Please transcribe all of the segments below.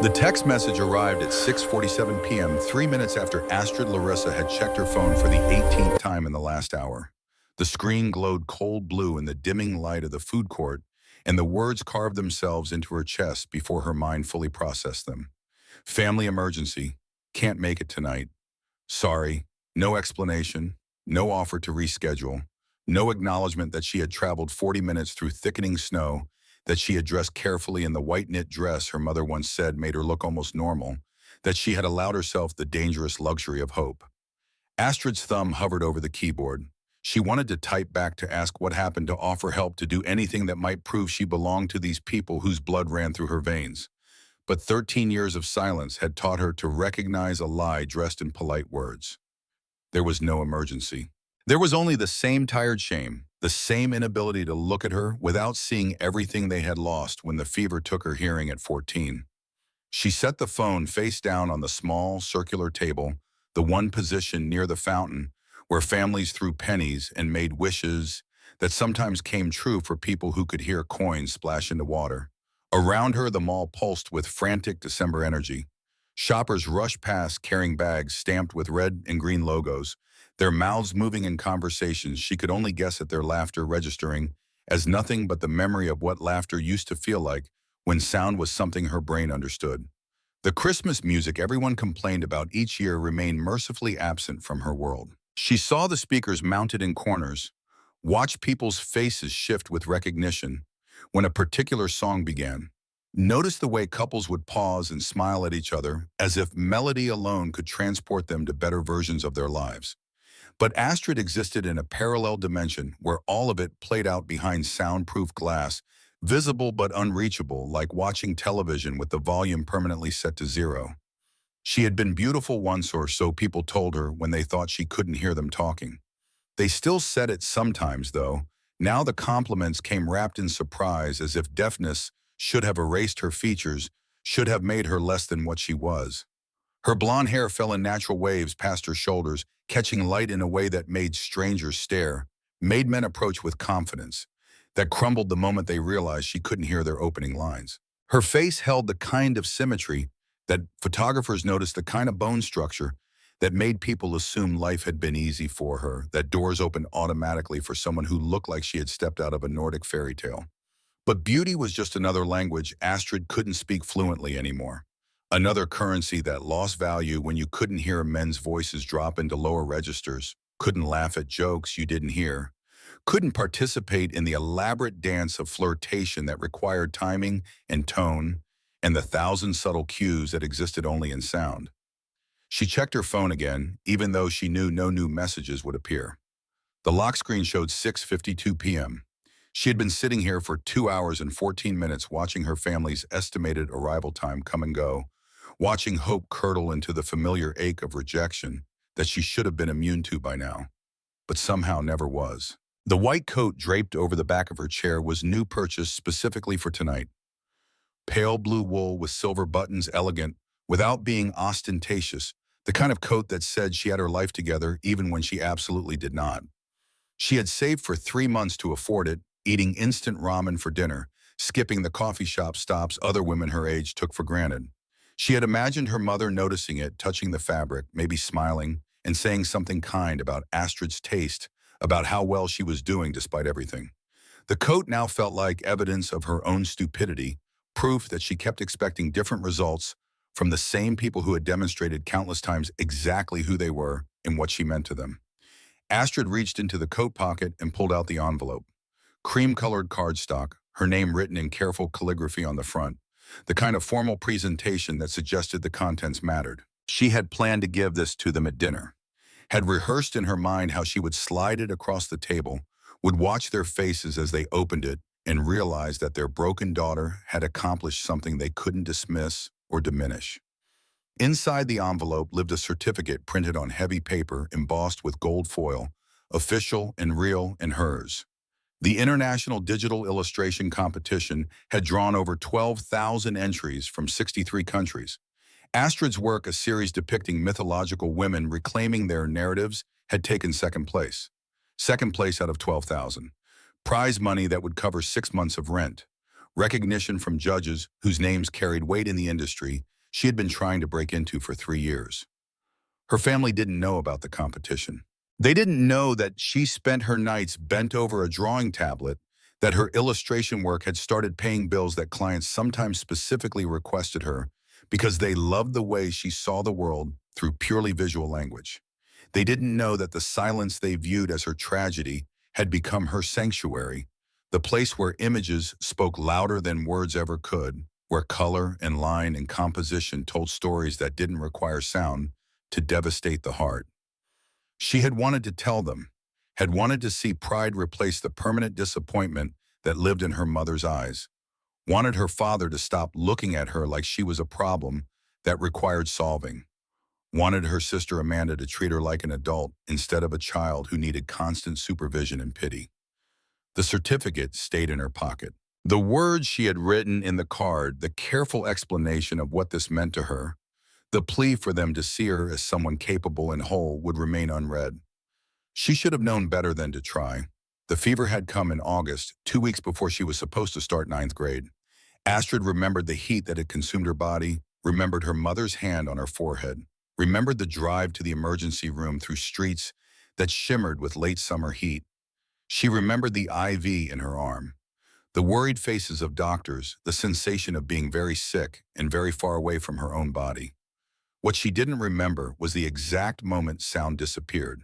The text message arrived at 6:47 p.m., 3 minutes after Astrid Larissa had checked her phone for the 18th time in the last hour. The screen glowed cold blue in the dimming light of the food court, and the words carved themselves into her chest before her mind fully processed them. Family emergency. Can't make it tonight. Sorry. No explanation. No offer to reschedule. No acknowledgement that she had traveled 40 minutes through thickening snow, that she had dressed carefully in the white knit dress her mother once said made her look almost normal, that she had allowed herself the dangerous luxury of hope. Astrid's thumb hovered over the keyboard. She wanted to type back to ask what happened, to offer help, to do anything that might prove she belonged to these people whose blood ran through her veins. But 13 years of silence had taught her to recognize a lie dressed in polite words. There was no emergency. There was only the same tired shame, the same inability to look at her without seeing everything they had lost when the fever took her hearing at 14. She set the phone face down on the small, circular table, the one position near the fountain where families threw pennies and made wishes that sometimes came true for people who could hear coins splash into water. Around her, the mall pulsed with frantic December energy. Shoppers rushed past carrying bags stamped with red and green logos, their mouths moving in conversations she could only guess at, their laughter registering as nothing but the memory of what laughter used to feel like when sound was something her brain understood. The Christmas music everyone complained about each year remained mercifully absent from her world. She saw the speakers mounted in corners, watched people's faces shift with recognition when a particular song began. Noticed the way couples would pause and smile at each other as if melody alone could transport them to better versions of their lives. But Astrid existed in a parallel dimension where all of it played out behind soundproof glass, visible but unreachable, like watching television with the volume permanently set to zero. She had been beautiful once, or so people told her when they thought she couldn't hear them talking. They still said it sometimes, though. Now the compliments came wrapped in surprise, as if deafness should have erased her features, should have made her less than what she was. Her blonde hair fell in natural waves past her shoulders, catching light in a way that made strangers stare, made men approach with confidence, that crumbled the moment they realized she couldn't hear their opening lines. Her face held the kind of symmetry that photographers noticed, the kind of bone structure that made people assume life had been easy for her, that doors opened automatically for someone who looked like she had stepped out of a Nordic fairy tale. But beauty was just another language Astrid couldn't speak fluently anymore. Another currency that lost value when you couldn't hear men's voices drop into lower registers, couldn't laugh at jokes you didn't hear, couldn't participate in the elaborate dance of flirtation that required timing and tone and the thousand subtle cues that existed only in sound. She checked her phone again, even though she knew no new messages would appear. The lock screen showed 6:52 p.m. She had been sitting here for 2 hours and 14 minutes watching her family's estimated arrival time come and go, watching hope curdle into the familiar ache of rejection that she should have been immune to by now, but somehow never was. The white coat draped over the back of her chair was new purchase specifically for tonight. Pale blue wool with silver buttons, elegant, without being ostentatious, the kind of coat that said she had her life together even when she absolutely did not. She had saved for 3 months to afford it, eating instant ramen for dinner, skipping the coffee shop stops other women her age took for granted. She had imagined her mother noticing it, touching the fabric, maybe smiling, and saying something kind about Astrid's taste, about how well she was doing despite everything. The coat now felt like evidence of her own stupidity, proof that she kept expecting different results from the same people who had demonstrated countless times exactly who they were and what she meant to them. Astrid reached into the coat pocket and pulled out the envelope. Cream-colored cardstock, her name written in careful calligraphy on the front, the kind of formal presentation that suggested the contents mattered. She had planned to give this to them at dinner, had rehearsed in her mind how she would slide it across the table, would watch their faces as they opened it, and realize that their broken daughter had accomplished something they couldn't dismiss or diminish. Inside the envelope lived a certificate printed on heavy paper embossed with gold foil, official and real and hers. The International Digital Illustration Competition had drawn over 12,000 entries from 63 countries. Astrid's work, a series depicting mythological women reclaiming their narratives, had taken second place. Second place out of 12,000. Prize money that would cover 6 months of rent. recognition from judges whose names carried weight in the industry she had been trying to break into for 3 years. Her family didn't know about the competition. They didn't know that she spent her nights bent over a drawing tablet, that her illustration work had started paying bills that clients sometimes specifically requested her because they loved the way she saw the world through purely visual language. They didn't know that the silence they viewed as her tragedy had become her sanctuary, the place where images spoke louder than words ever could, where color and line and composition told stories that didn't require sound to devastate the heart. She had wanted to tell them, had wanted to see pride replace the permanent disappointment that lived in her mother's eyes, wanted her father to stop looking at her like she was a problem that required solving, wanted her sister Amanda to treat her like an adult instead of a child who needed constant supervision and pity. The certificate stayed in her pocket. The words she had written in the card, the careful explanation of what this meant to her, the plea for them to see her as someone capable and whole would remain unread. She should have known better than to try. The fever had come in August, 2 weeks before she was supposed to start ninth grade. Astrid remembered the heat that had consumed her body, remembered her mother's hand on her forehead, remembered the drive to the emergency room through streets that shimmered with late summer heat. She remembered the IV in her arm, the worried faces of doctors, the sensation of being very sick and very far away from her own body. What she didn't remember was the exact moment sound disappeared.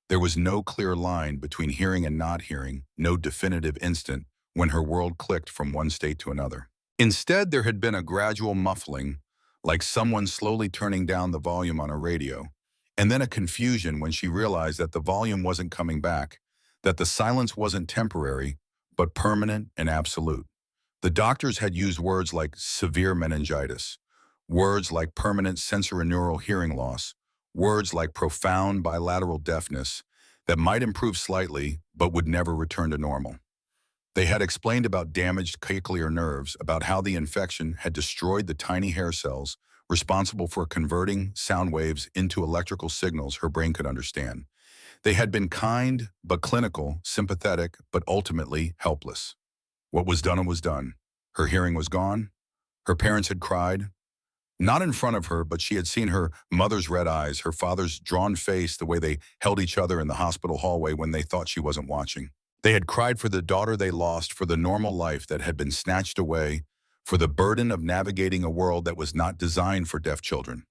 There was no clear line between hearing and not hearing, no definitive instant when her world clicked from one state to another. Instead, there had been a gradual muffling, like someone slowly turning down the volume on a radio, and then a confusion when she realized that the volume wasn't coming back, that the silence wasn't temporary, but permanent and absolute. The doctors had used words like severe meningitis, words like permanent sensorineural hearing loss, words like profound bilateral deafness that might improve slightly but would never return to normal. They had explained about damaged cochlear nerves, about how the infection had destroyed the tiny hair cells responsible for converting sound waves into electrical signals her brain could understand. They had been kind but clinical, sympathetic but ultimately helpless. What was done was done. Her hearing was gone. Her parents had cried. Not in front of her, but she had seen her mother's red eyes, her father's drawn face, the way they held each other in the hospital hallway when they thought she wasn't watching. They had cried for the daughter they lost, for the normal life that had been snatched away, for the burden of navigating a world that was not designed for deaf children.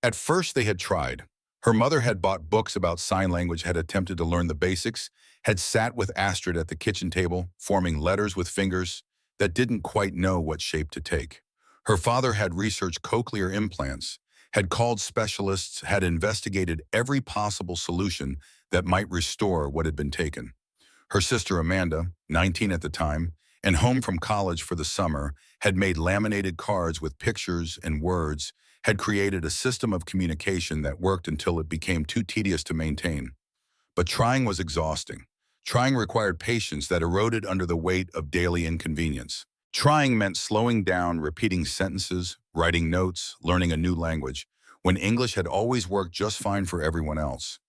At first they had tried. Her mother had bought books about sign language, had attempted to learn the basics, had sat with Astrid at the kitchen table, forming letters with fingers that didn't quite know what shape to take. Her father had researched cochlear implants, had called specialists, had investigated every possible solution that might restore what had been taken. Her sister Amanda, 19 at the time, and home from college for the summer, had made laminated cards with pictures and words, had created a system of communication that worked until it became too tedious to maintain. But trying was exhausting. Trying required patience that eroded under the weight of daily inconvenience. Trying meant slowing down, repeating sentences, writing notes, learning a new language, when English had always worked just fine for everyone else.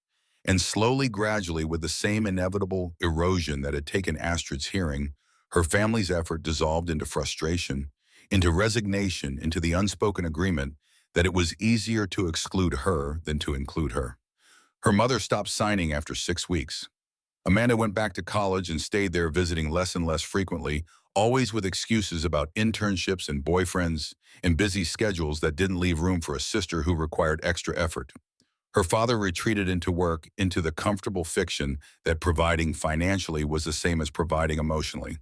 And slowly, gradually, with the same inevitable erosion that had taken Astrid's hearing, her family's effort dissolved into frustration, into resignation, into the unspoken agreement that it was easier to exclude her than to include her. Her mother stopped signing after 6 weeks. Amanda went back to college and stayed there, visiting less and less frequently, always with excuses about internships and boyfriends and busy schedules that didn't leave room for a sister who required extra effort. Her father retreated into work, into the comfortable fiction that providing financially was the same as providing emotionally.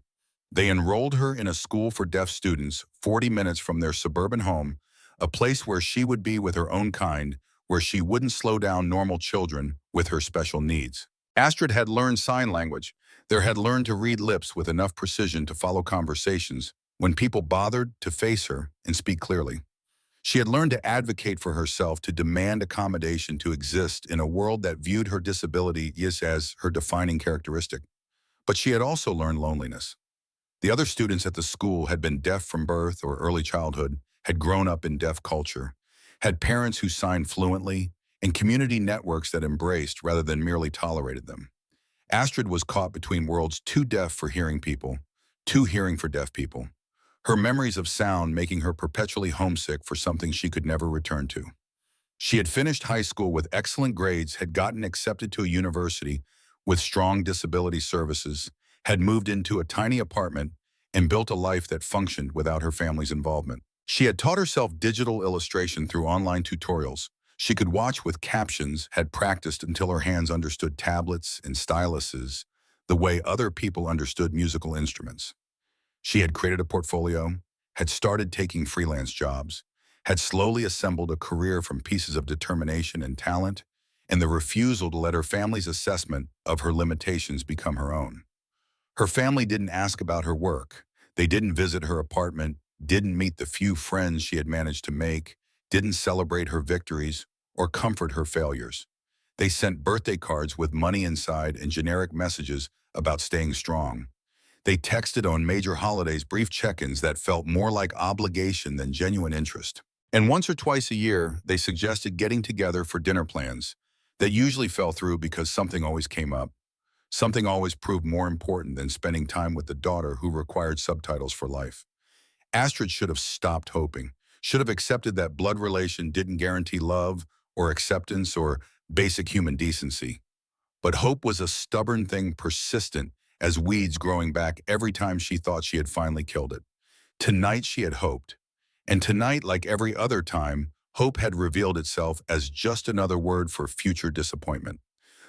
They enrolled her in a school for deaf students 40 minutes from their suburban home, a place where she would be with her own kind, where she wouldn't slow down normal children with her special needs. Astrid had learned sign language. There had learned to read lips with enough precision to follow conversations when people bothered to face her and speak clearly. She had learned to advocate for herself, to demand accommodation, to exist in a world that viewed her disability as her defining characteristic. But she had also learned loneliness. The other students at the school had been deaf from birth or early childhood, had grown up in deaf culture, had parents who signed fluently, and community networks that embraced rather than merely tolerated them. Astrid was caught between worlds, too deaf for hearing people, too hearing for deaf people. her memories of sound making her perpetually homesick for something she could never return to. She had finished high school with excellent grades, had gotten accepted to a university with strong disability services, had moved into a tiny apartment, and built a life that functioned without her family's involvement. She had taught herself digital illustration through online tutorials. She could watch with captions, had practiced until her hands understood tablets and styluses the way other people understood musical instruments. She had created a portfolio, had started taking freelance jobs, had slowly assembled a career from pieces of determination and talent, and the refusal to let her family's assessment of her limitations become her own. Her family didn't ask about her work. They didn't visit her apartment, didn't meet the few friends she had managed to make, didn't celebrate her victories or comfort her failures. They sent birthday cards with money inside and generic messages about staying strong. They texted on major holidays brief check-ins that felt more like obligation than genuine interest. And once or twice a year, they suggested getting together for dinner plans that usually fell through because something always came up. Something always proved more important than spending time with the daughter who required subtitles for life. Astrid should have stopped hoping, should have accepted that blood relation didn't guarantee love or acceptance or basic human decency. But hope was a stubborn thing, persistent as weeds growing back every time she thought she had finally killed it. Tonight she had hoped. And tonight, like every other time, hope had revealed itself as just another word for future disappointment.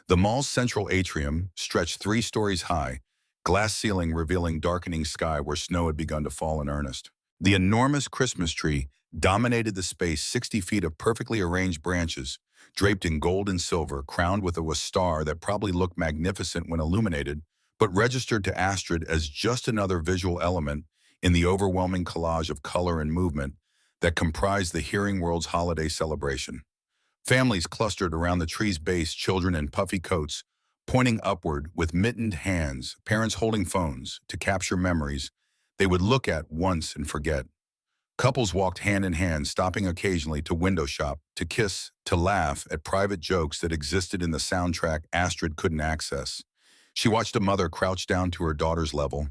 The mall's central atrium stretched 3 stories high, glass ceiling revealing darkening sky where snow had begun to fall in earnest. The enormous Christmas tree dominated the space, 60 feet of perfectly arranged branches, draped in gold and silver, crowned with a star that probably looked magnificent when illuminated, but registered to Astrid as just another visual element in the overwhelming collage of color and movement that comprised the hearing world's holiday celebration. Families clustered around the tree's base, children in puffy coats, pointing upward with mittened hands, parents holding phones to capture memories they would look at once and forget. Couples walked hand in hand, stopping occasionally to window shop, to kiss, to laugh at private jokes that existed in the soundtrack Astrid couldn't access. She watched a mother crouch down to her daughter's level,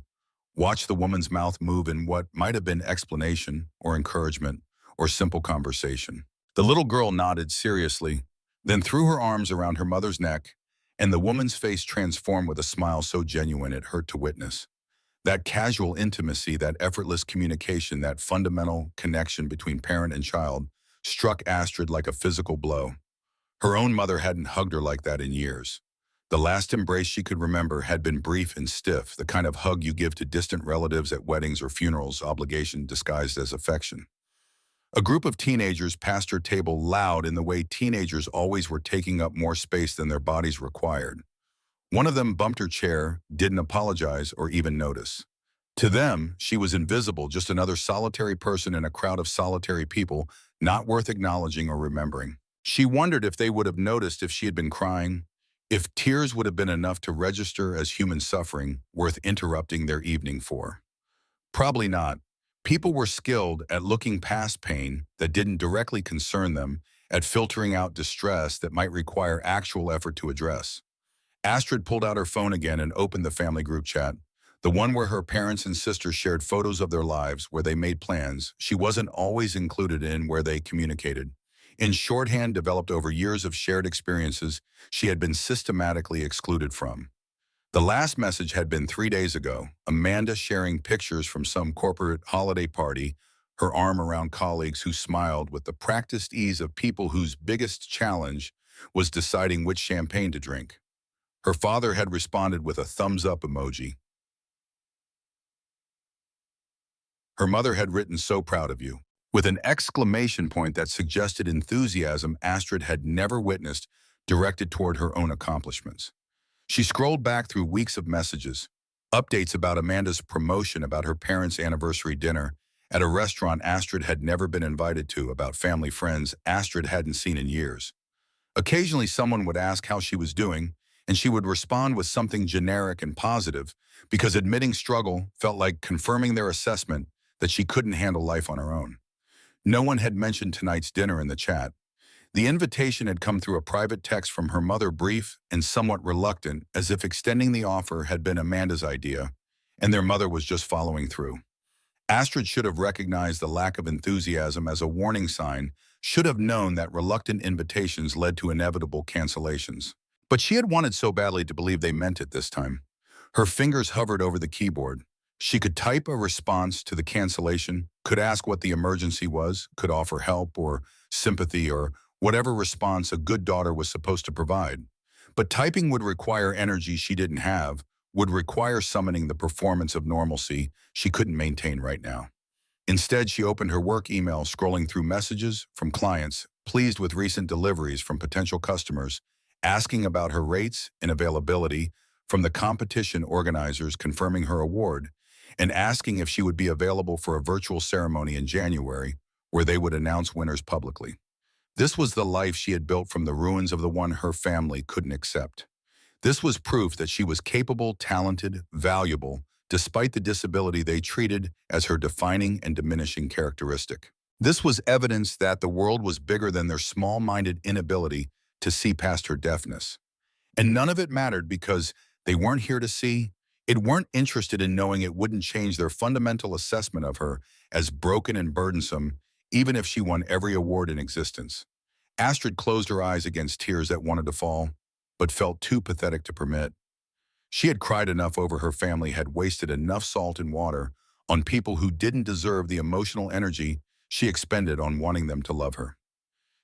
watched the woman's mouth move in what might have been explanation or encouragement or simple conversation. The little girl nodded seriously, then threw her arms around her mother's neck, and the woman's face transformed with a smile so genuine it hurt to witness. That casual intimacy, that effortless communication, that fundamental connection between parent and child struck Astrid like a physical blow. Her own mother hadn't hugged her like that in years. The last embrace she could remember had been brief and stiff, the kind of hug you give to distant relatives at weddings or funerals, obligation disguised as affection. A group of teenagers passed her table, loud in the way teenagers always were, taking up more space than their bodies required. One of them bumped her chair, didn't apologize or even notice. To them, she was invisible, just another solitary person in a crowd of solitary people, not worth acknowledging or remembering. She wondered if they would have noticed if she had been crying, if tears would have been enough to register as human suffering worth interrupting their evening for. Probably not. People were skilled at looking past pain that didn't directly concern them, at filtering out distress that might require actual effort to address. Astrid pulled out her phone again and opened the family group chat, the one where her parents and sisters shared photos of their lives, where they made plans she wasn't always included in, where they communicated. In shorthand developed over years of shared experiences she had been systematically excluded from. The last message had been 3 days ago, Amanda sharing pictures from some corporate holiday party, her arm around colleagues who smiled with the practiced ease of people whose biggest challenge was deciding which champagne to drink. Her father had responded with a thumbs-up emoji. Her mother had written, "So proud of you," with an exclamation point that suggested enthusiasm Astrid had never witnessed, directed toward her own accomplishments. She scrolled back through weeks of messages, updates about Amanda's promotion, about her parents' anniversary dinner at a restaurant Astrid had never been invited to, about family friends Astrid hadn't seen in years. Occasionally someone would ask how she was doing, and she would respond with something generic and positive, because admitting struggle felt like confirming their assessment that she couldn't handle life on her own. No one had mentioned tonight's dinner in the chat. The invitation had come through a private text from her mother, brief and somewhat reluctant, as if extending the offer had been Amanda's idea, and their mother was just following through. Astrid should have recognized the lack of enthusiasm as a warning sign, should have known that reluctant invitations led to inevitable cancellations. But she had wanted so badly to believe they meant it this time. Her fingers hovered over the keyboard. She could type a response to the cancellation, could ask what the emergency was, could offer help or sympathy or whatever response a good daughter was supposed to provide. But typing would require energy she didn't have, would require summoning the performance of normalcy she couldn't maintain right now. Instead, she opened her work email, scrolling through messages from clients, pleased with recent deliveries from potential customers, asking about her rates and availability, from the competition organizers confirming her award, and asking if she would be available for a virtual ceremony in January where they would announce winners publicly. This was the life she had built from the ruins of the one her family couldn't accept. This was proof that she was capable, talented, valuable, despite the disability they treated as her defining and diminishing characteristic. This was evidence that the world was bigger than their small-minded inability to see past her deafness. And none of it mattered because they weren't here to see, it weren't interested in knowing it wouldn't change their fundamental assessment of her as broken and burdensome, even if she won every award in existence. Astrid closed her eyes against tears that wanted to fall, but felt too pathetic to permit. She had cried enough over her family, had wasted enough salt and water on people who didn't deserve the emotional energy she expended on wanting them to love her.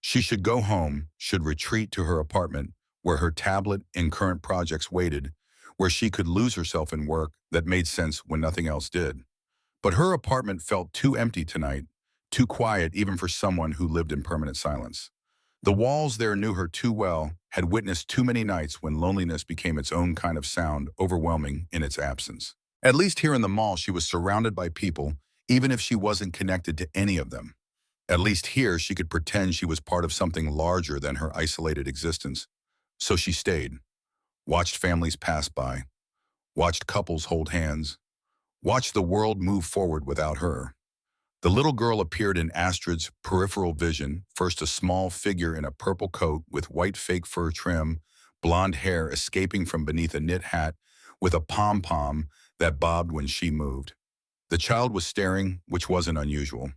She should go home, should retreat to her apartment, where her tablet and current projects waited, where she could lose herself in work that made sense when nothing else did. But her apartment felt too empty tonight, too quiet even for someone who lived in permanent silence. The walls there knew her too well, had witnessed too many nights when loneliness became its own kind of sound, overwhelming in its absence. At least here in the mall, she was surrounded by people, even if she wasn't connected to any of them. At least here, she could pretend she was part of something larger than her isolated existence. So she stayed, watched families pass by, watched couples hold hands, watched the world move forward without her. The little girl appeared in Astrid's peripheral vision, first a small figure in a purple coat with white fake fur trim, blonde hair escaping from beneath a knit hat with a pom-pom that bobbed when she moved. The child was staring, which wasn't unusual.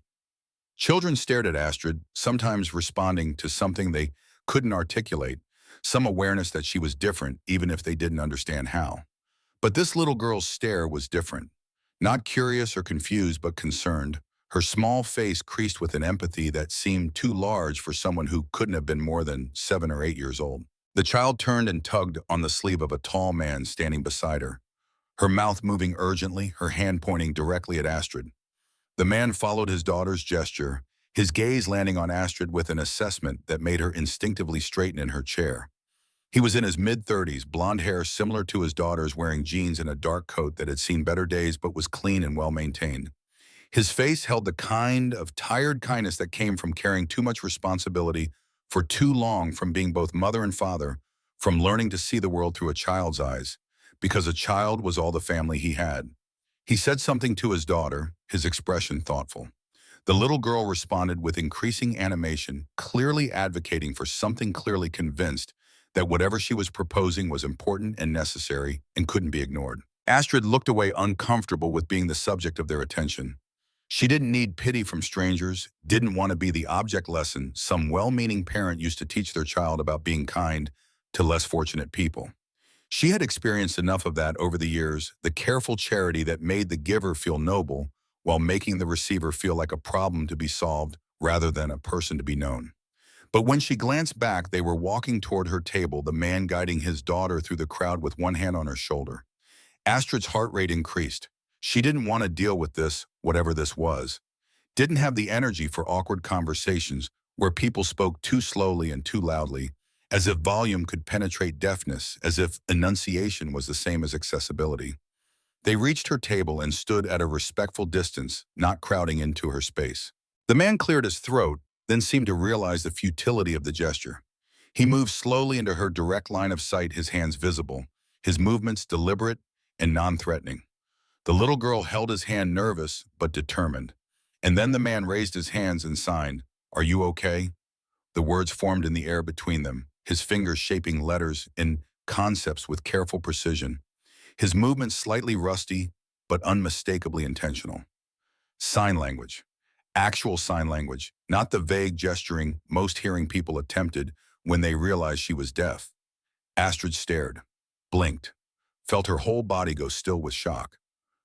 Children stared at Astrid, sometimes responding to something they couldn't articulate, some awareness that she was different, even if they didn't understand how. But this little girl's stare was different. Not curious or confused, but concerned. Her small face creased with an empathy that seemed too large for someone who couldn't have been more than 7 or 8 years old. The child turned and tugged on the sleeve of a tall man standing beside her, her mouth moving urgently, her hand pointing directly at Astrid. The man followed his daughter's gesture, his gaze landing on Astrid with an assessment that made her instinctively straighten in her chair. He was in his mid-30s, blonde hair similar to his daughter's, wearing jeans and a dark coat that had seen better days but was clean and well-maintained. His face held the kind of tired kindness that came from carrying too much responsibility for too long, from being both mother and father, from learning to see the world through a child's eyes, because a child was all the family he had. He said something to his daughter, his expression thoughtful. The little girl responded with increasing animation, clearly advocating for something, clearly convinced that whatever she was proposing was important and necessary and couldn't be ignored. Astrid looked away, uncomfortable with being the subject of their attention. She didn't need pity from strangers, didn't want to be the object lesson some well-meaning parent used to teach their child about being kind to less fortunate people. She had experienced enough of that over the years, the careful charity that made the giver feel noble while making the receiver feel like a problem to be solved rather than a person to be known. But when she glanced back, they were walking toward her table, the man guiding his daughter through the crowd with one hand on her shoulder. Astrid's heart rate increased. She didn't want to deal with this, whatever this was. Didn't have the energy for awkward conversations where people spoke too slowly and too loudly, as if volume could penetrate deafness, as if enunciation was the same as accessibility. They reached her table and stood at a respectful distance, not crowding into her space. The man cleared his throat, then seemed to realize the futility of the gesture. He moved slowly into her direct line of sight, his hands visible, his movements deliberate and non-threatening. The little girl held his hand, nervous but determined. And then the man raised his hands and signed, "Are you okay?" The words formed in the air between them, his fingers shaping letters and concepts with careful precision, his movements slightly rusty but unmistakably intentional. Sign language. Actual sign language, not the vague gesturing most hearing people attempted when they realized she was deaf. Astrid stared, blinked, felt her whole body go still with shock.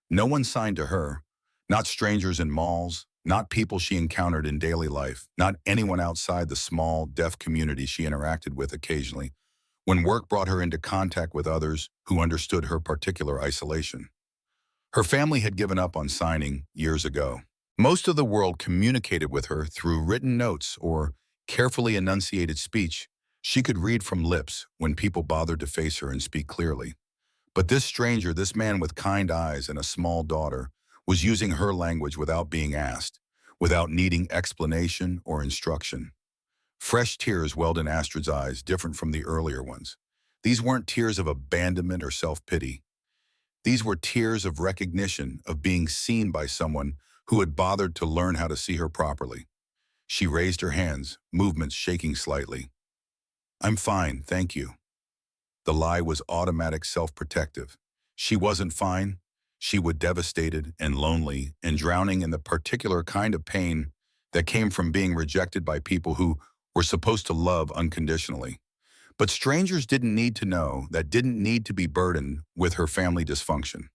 No one signed to her, not strangers in malls, not people she encountered in daily life, not anyone outside the small, deaf community she interacted with occasionally, when work brought her into contact with others who understood her particular isolation. Her family had given up on signing years ago. Most of the world communicated with her through written notes or carefully enunciated speech she could read from lips when people bothered to face her and speak clearly. But this stranger, this man with kind eyes and a small daughter, was using her language without being asked, without needing explanation or instruction. Fresh tears welled in Astrid's eyes, different from the earlier ones. These weren't tears of abandonment or self-pity. These were tears of recognition, of being seen by someone who had bothered to learn how to see her properly. She raised her hands, movements shaking slightly. "I'm fine, thank you." The lie was automatic, self-protective. She wasn't fine. She was devastated and lonely and drowning in the particular kind of pain that came from being rejected by people who were supposed to love unconditionally. But strangers didn't need to know, that didn't need to be burdened with her family dysfunction.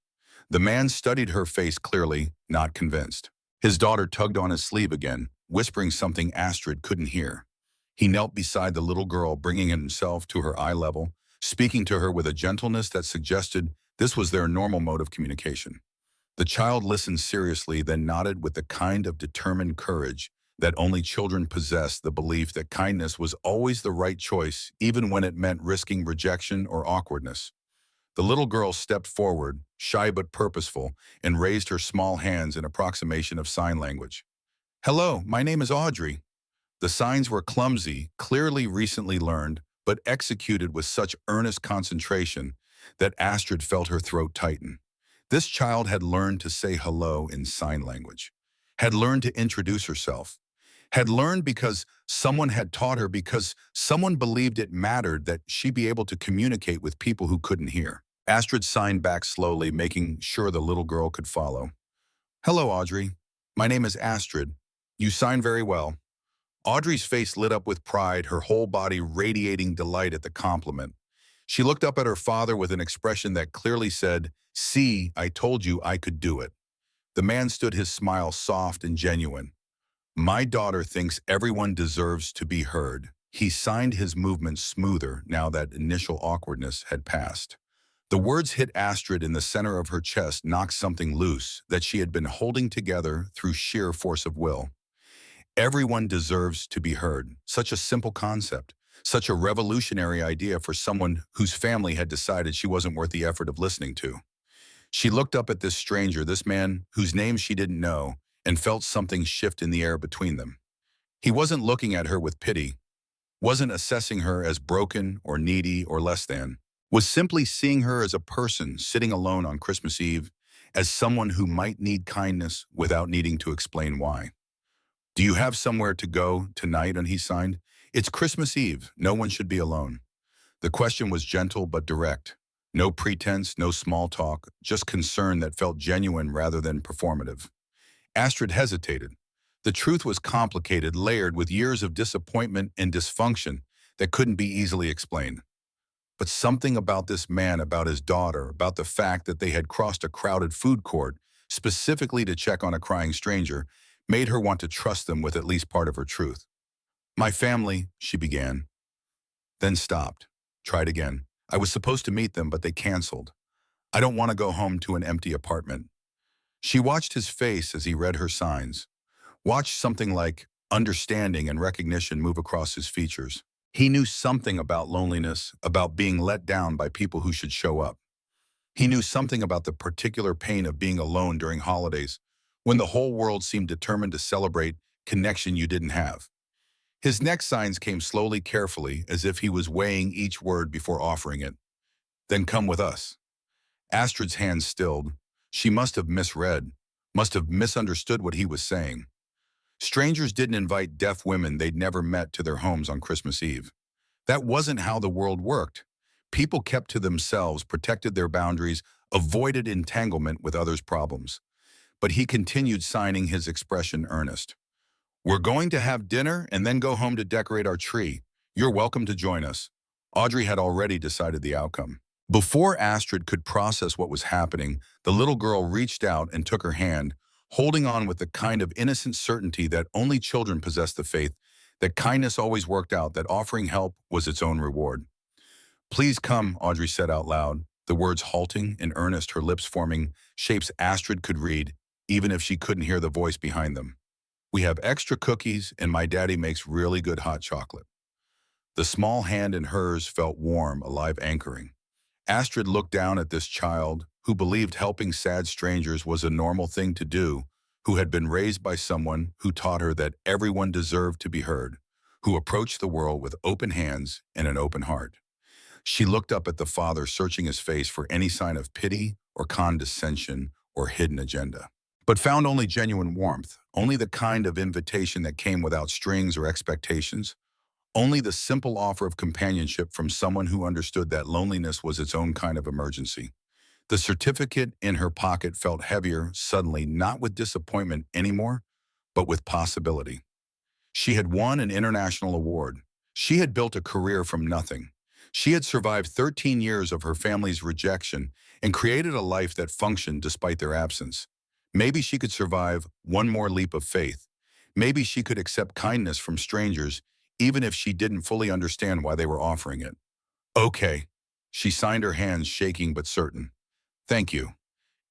The man studied her face clearly, not convinced. His daughter tugged on his sleeve again, whispering something Astrid couldn't hear. He knelt beside the little girl, bringing himself to her eye level, speaking to her with a gentleness that suggested this was their normal mode of communication. The child listened seriously, then nodded with the kind of determined courage that only children possess, the belief that kindness was always the right choice, even when it meant risking rejection or awkwardness. The little girl stepped forward, shy but purposeful, and raised her small hands in approximation of sign language. "Hello, my name is Audrey." The signs were clumsy, clearly recently learned, but executed with such earnest concentration that Astrid felt her throat tighten. This child had learned to say hello in sign language, had learned to introduce herself, had learned because someone had taught her, because someone believed it mattered that she be able to communicate with people who couldn't hear. Astrid signed back slowly, making sure the little girl could follow. "Hello, Audrey. My name is Astrid. You sign very well." Audrey's face lit up with pride, her whole body radiating delight at the compliment. She looked up at her father with an expression that clearly said, "See, I told you I could do it." The man stood, his smile soft and genuine. "My daughter thinks everyone deserves to be heard." He signed, his movements smoother now that initial awkwardness had passed. The words hit Astrid in the center of her chest, knocked something loose that she had been holding together through sheer force of will. Everyone deserves to be heard. Such a simple concept, such a revolutionary idea for someone whose family had decided she wasn't worth the effort of listening to. She looked up at this stranger, this man whose name she didn't know, and felt something shift in the air between them. He wasn't looking at her with pity, wasn't assessing her as broken or needy or less than, was simply seeing her as a person sitting alone on Christmas Eve, as someone who might need kindness without needing to explain why. "Do you have somewhere to go tonight?" And he signed. "It's Christmas Eve. No one should be alone." The question was gentle but direct. No pretense, no small talk, just concern that felt genuine rather than performative. Astrid hesitated. The truth was complicated, layered with years of disappointment and dysfunction that couldn't be easily explained. But something about this man, about his daughter, about the fact that they had crossed a crowded food court specifically to check on a crying stranger, made her want to trust them with at least part of her truth. "My family," she began, then stopped, tried again. "I was supposed to meet them, but they canceled. I don't want to go home to an empty apartment." She watched his face as he read her signs, watched something like understanding and recognition move across his features. He knew something about loneliness, about being let down by people who should show up. He knew something about the particular pain of being alone during holidays, when the whole world seemed determined to celebrate connection you didn't have. His next signs came slowly, carefully, as if he was weighing each word before offering it. "Then come with us." Astrid's hands stilled. She must have misread, must have misunderstood what he was saying. Strangers didn't invite deaf women they'd never met to their homes on Christmas Eve. That wasn't how the world worked. People kept to themselves, protected their boundaries, avoided entanglement with others' problems. but he continued, signing, his expression earnest. "We're going to have dinner and then go home to decorate our tree. You're welcome to join us." Audrey had already decided the outcome. Before Astrid could process what was happening, the little girl reached out and took her hand, holding on with the kind of innocent certainty that only children possess, the faith that kindness always worked out, that offering help was its own reward. "Please come," Audrey said out loud, the words halting and earnest, her lips forming shapes Astrid could read, even if she couldn't hear the voice behind them. "We have extra cookies, and my daddy makes really good hot chocolate." The small hand in hers felt warm, alive, anchoring. Astrid looked down at this child who believed helping sad strangers was a normal thing to do, who had been raised by someone who taught her that everyone deserved to be heard, who approached the world with open hands and an open heart. She looked up at the father, searching his face for any sign of pity or condescension or hidden agenda, but found only genuine warmth, only the kind of invitation that came without strings or expectations, only the simple offer of companionship from someone who understood that loneliness was its own kind of emergency. The certificate in her pocket felt heavier suddenly, not with disappointment anymore, but with possibility. She had won an international award. She had built a career from nothing. She had survived 13 years of her family's rejection and created a life that functioned despite their absence. Maybe she could survive one more leap of faith. Maybe she could accept kindness from strangers, even if she didn't fully understand why they were offering it. "Okay." She signed, her hands shaking but certain. "Thank you."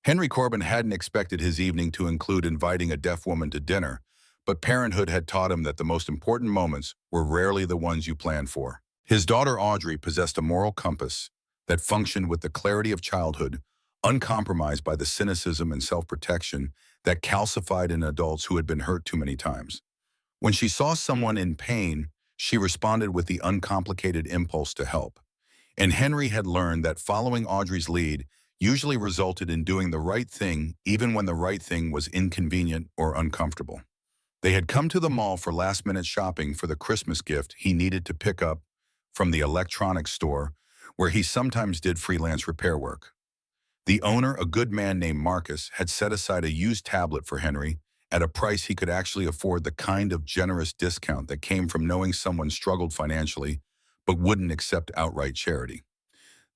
Henry Corbin hadn't expected his evening to include inviting a deaf woman to dinner, but parenthood had taught him that the most important moments were rarely the ones you planned for. His daughter Audrey possessed a moral compass that functioned with the clarity of childhood, uncompromised by the cynicism and self-protection that calcified in adults who had been hurt too many times. When she saw someone in pain, she responded with the uncomplicated impulse to help. And Henry had learned that following Audrey's lead usually resulted in doing the right thing, even when the right thing was inconvenient or uncomfortable. They had come to the mall for last-minute shopping for the Christmas gift he needed to pick up from the electronics store, where he sometimes did freelance repair work. The owner, a good man named Marcus, had set aside a used tablet for Henry at a price he could actually afford, the kind of generous discount that came from knowing someone struggled financially but wouldn't accept outright charity.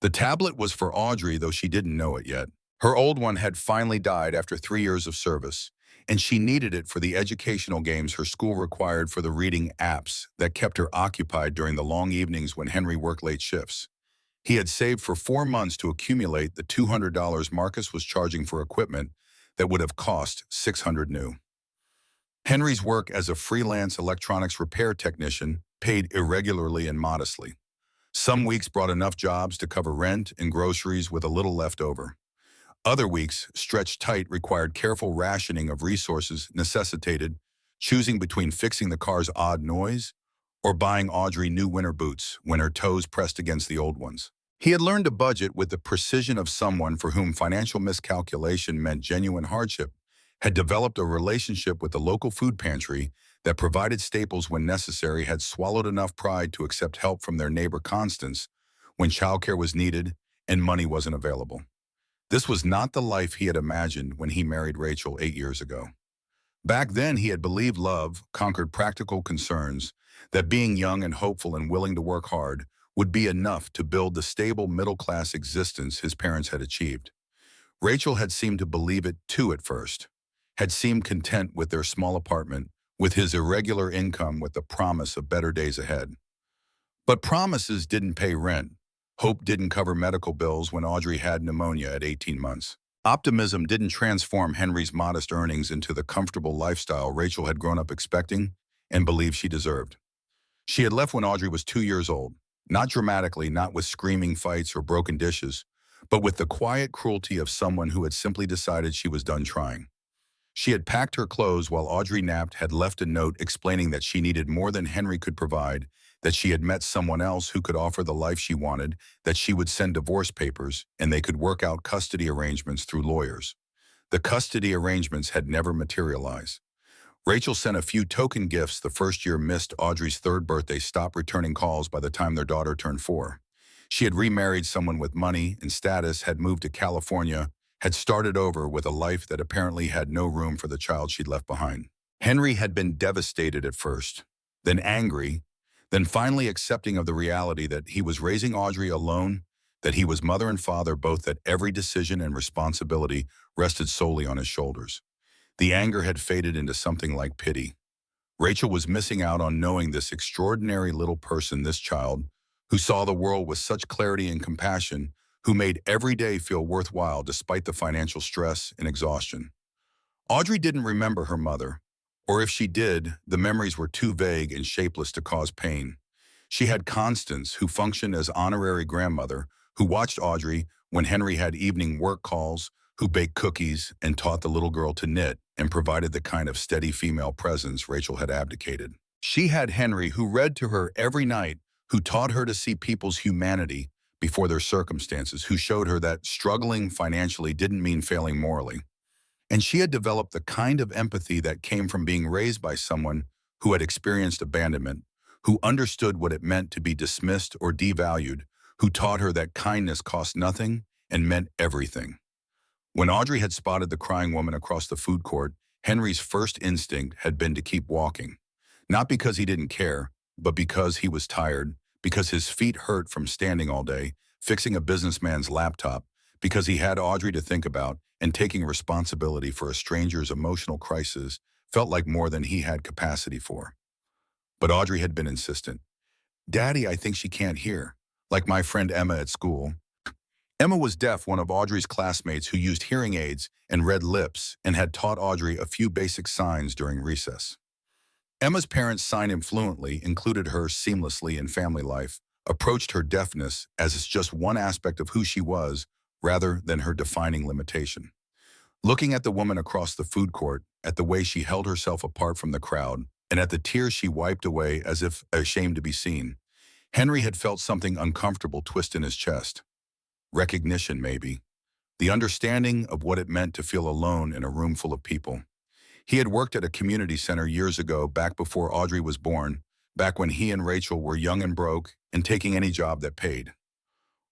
The tablet was for Audrey, though she didn't know it yet. Her old one had finally died after 3 years of service, and she needed it for the educational games her school required for the reading apps that kept her occupied during the long evenings when Henry worked late shifts. He had saved for 4 months to accumulate the $200 Marcus was charging for equipment that would have cost $600 new. Henry's work as a freelance electronics repair technician paid irregularly and modestly. Some weeks brought enough jobs to cover rent and groceries with a little left over. Other weeks, stretched tight, required careful rationing of resources, necessitated choosing between fixing the car's odd noise or buying Audrey new winter boots when her toes pressed against the old ones. He had learned to budget with the precision of someone for whom financial miscalculation meant genuine hardship, had developed a relationship with the local food pantry that provided staples when necessary, had swallowed enough pride to accept help from their neighbor Constance when childcare was needed and money wasn't available. This was not the life he had imagined when he married Rachel 8 years ago. Back then, he had believed love conquered practical concerns, that being young and hopeful and willing to work hard would be enough to build the stable middle-class existence his parents had achieved. Rachel had seemed to believe it too at first, had seemed content with their small apartment, with his irregular income, with the promise of better days ahead. But promises didn't pay rent. Hope didn't cover medical bills when Audrey had pneumonia at 18 months. Optimism didn't transform Henry's modest earnings into the comfortable lifestyle Rachel had grown up expecting and believed she deserved. She had left when Audrey was 2 years old, not dramatically, not with screaming fights or broken dishes, but with the quiet cruelty of someone who had simply decided she was done trying. She had packed her clothes while Audrey napped, had left a note explaining that she needed more than Henry could provide, that she had met someone else who could offer the life she wanted, that she would send divorce papers, and they could work out custody arrangements through lawyers. The custody arrangements had never materialized. Rachel sent a few token gifts the first year, missed Audrey's 3rd birthday, stopped returning calls by the time their daughter turned 4. She had remarried someone with money and status, had moved to California, had started over with a life that apparently had no room for the child she'd left behind. Henry had been devastated at first, then angry, then finally accepting of the reality that he was raising Audrey alone, that he was mother and father both, that every decision and responsibility rested solely on his shoulders. The anger had faded into something like pity. Rachel was missing out on knowing this extraordinary little person, this child, who saw the world with such clarity and compassion, who made every day feel worthwhile despite the financial stress and exhaustion. Audrey didn't remember her mother, or if she did, the memories were too vague and shapeless to cause pain. She had Constance, who functioned as honorary grandmother, who watched Audrey when Henry had evening work calls, who baked cookies and taught the little girl to knit and provided the kind of steady female presence Rachel had abdicated. She had Henry, who read to her every night, who taught her to see people's humanity before their circumstances, who showed her that struggling financially didn't mean failing morally. And she had developed the kind of empathy that came from being raised by someone who had experienced abandonment, who understood what it meant to be dismissed or devalued, who taught her that kindness cost nothing and meant everything. When Audrey had spotted the crying woman across the food court, Henry's first instinct had been to keep walking. Not because he didn't care, but because he was tired, because his feet hurt from standing all day, fixing a businessman's laptop, because he had Audrey to think about, and taking responsibility for a stranger's emotional crisis felt like more than he had capacity for. But Audrey had been insistent. "Daddy, I think she can't hear. Like my friend Emma at school." Emma was deaf, one of Audrey's classmates who used hearing aids and read lips and had taught Audrey a few basic signs during recess. Emma's parents signed him fluently, included her seamlessly in family life, approached her deafness as it's just one aspect of who she was rather than her defining limitation. Looking at the woman across the food court, at the way she held herself apart from the crowd, and at the tears she wiped away as if ashamed to be seen, Henry had felt something uncomfortable twist in his chest. Recognition, maybe. The understanding of what it meant to feel alone in a room full of people. He had worked at a community center years ago, back before Audrey was born, back when he and Rachel were young and broke and taking any job that paid.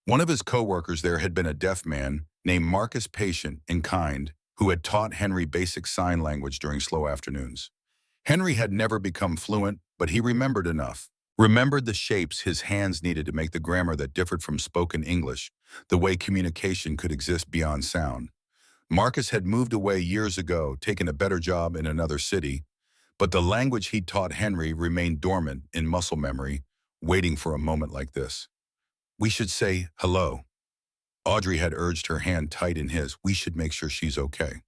One of his co-workers there had been a deaf man named Marcus, patient and kind, who had taught Henry basic sign language during slow afternoons. Henry had never become fluent, but he remembered enough. Remembered the shapes his hands needed to make the grammar that differed from spoken English, the way communication could exist beyond sound. Marcus had moved away years ago, taken a better job in another city, but the language he'd taught Henry remained dormant in muscle memory, waiting for a moment like this. "We should say hello." Audrey had urged, her hand tight in his. "We should make sure she's okay."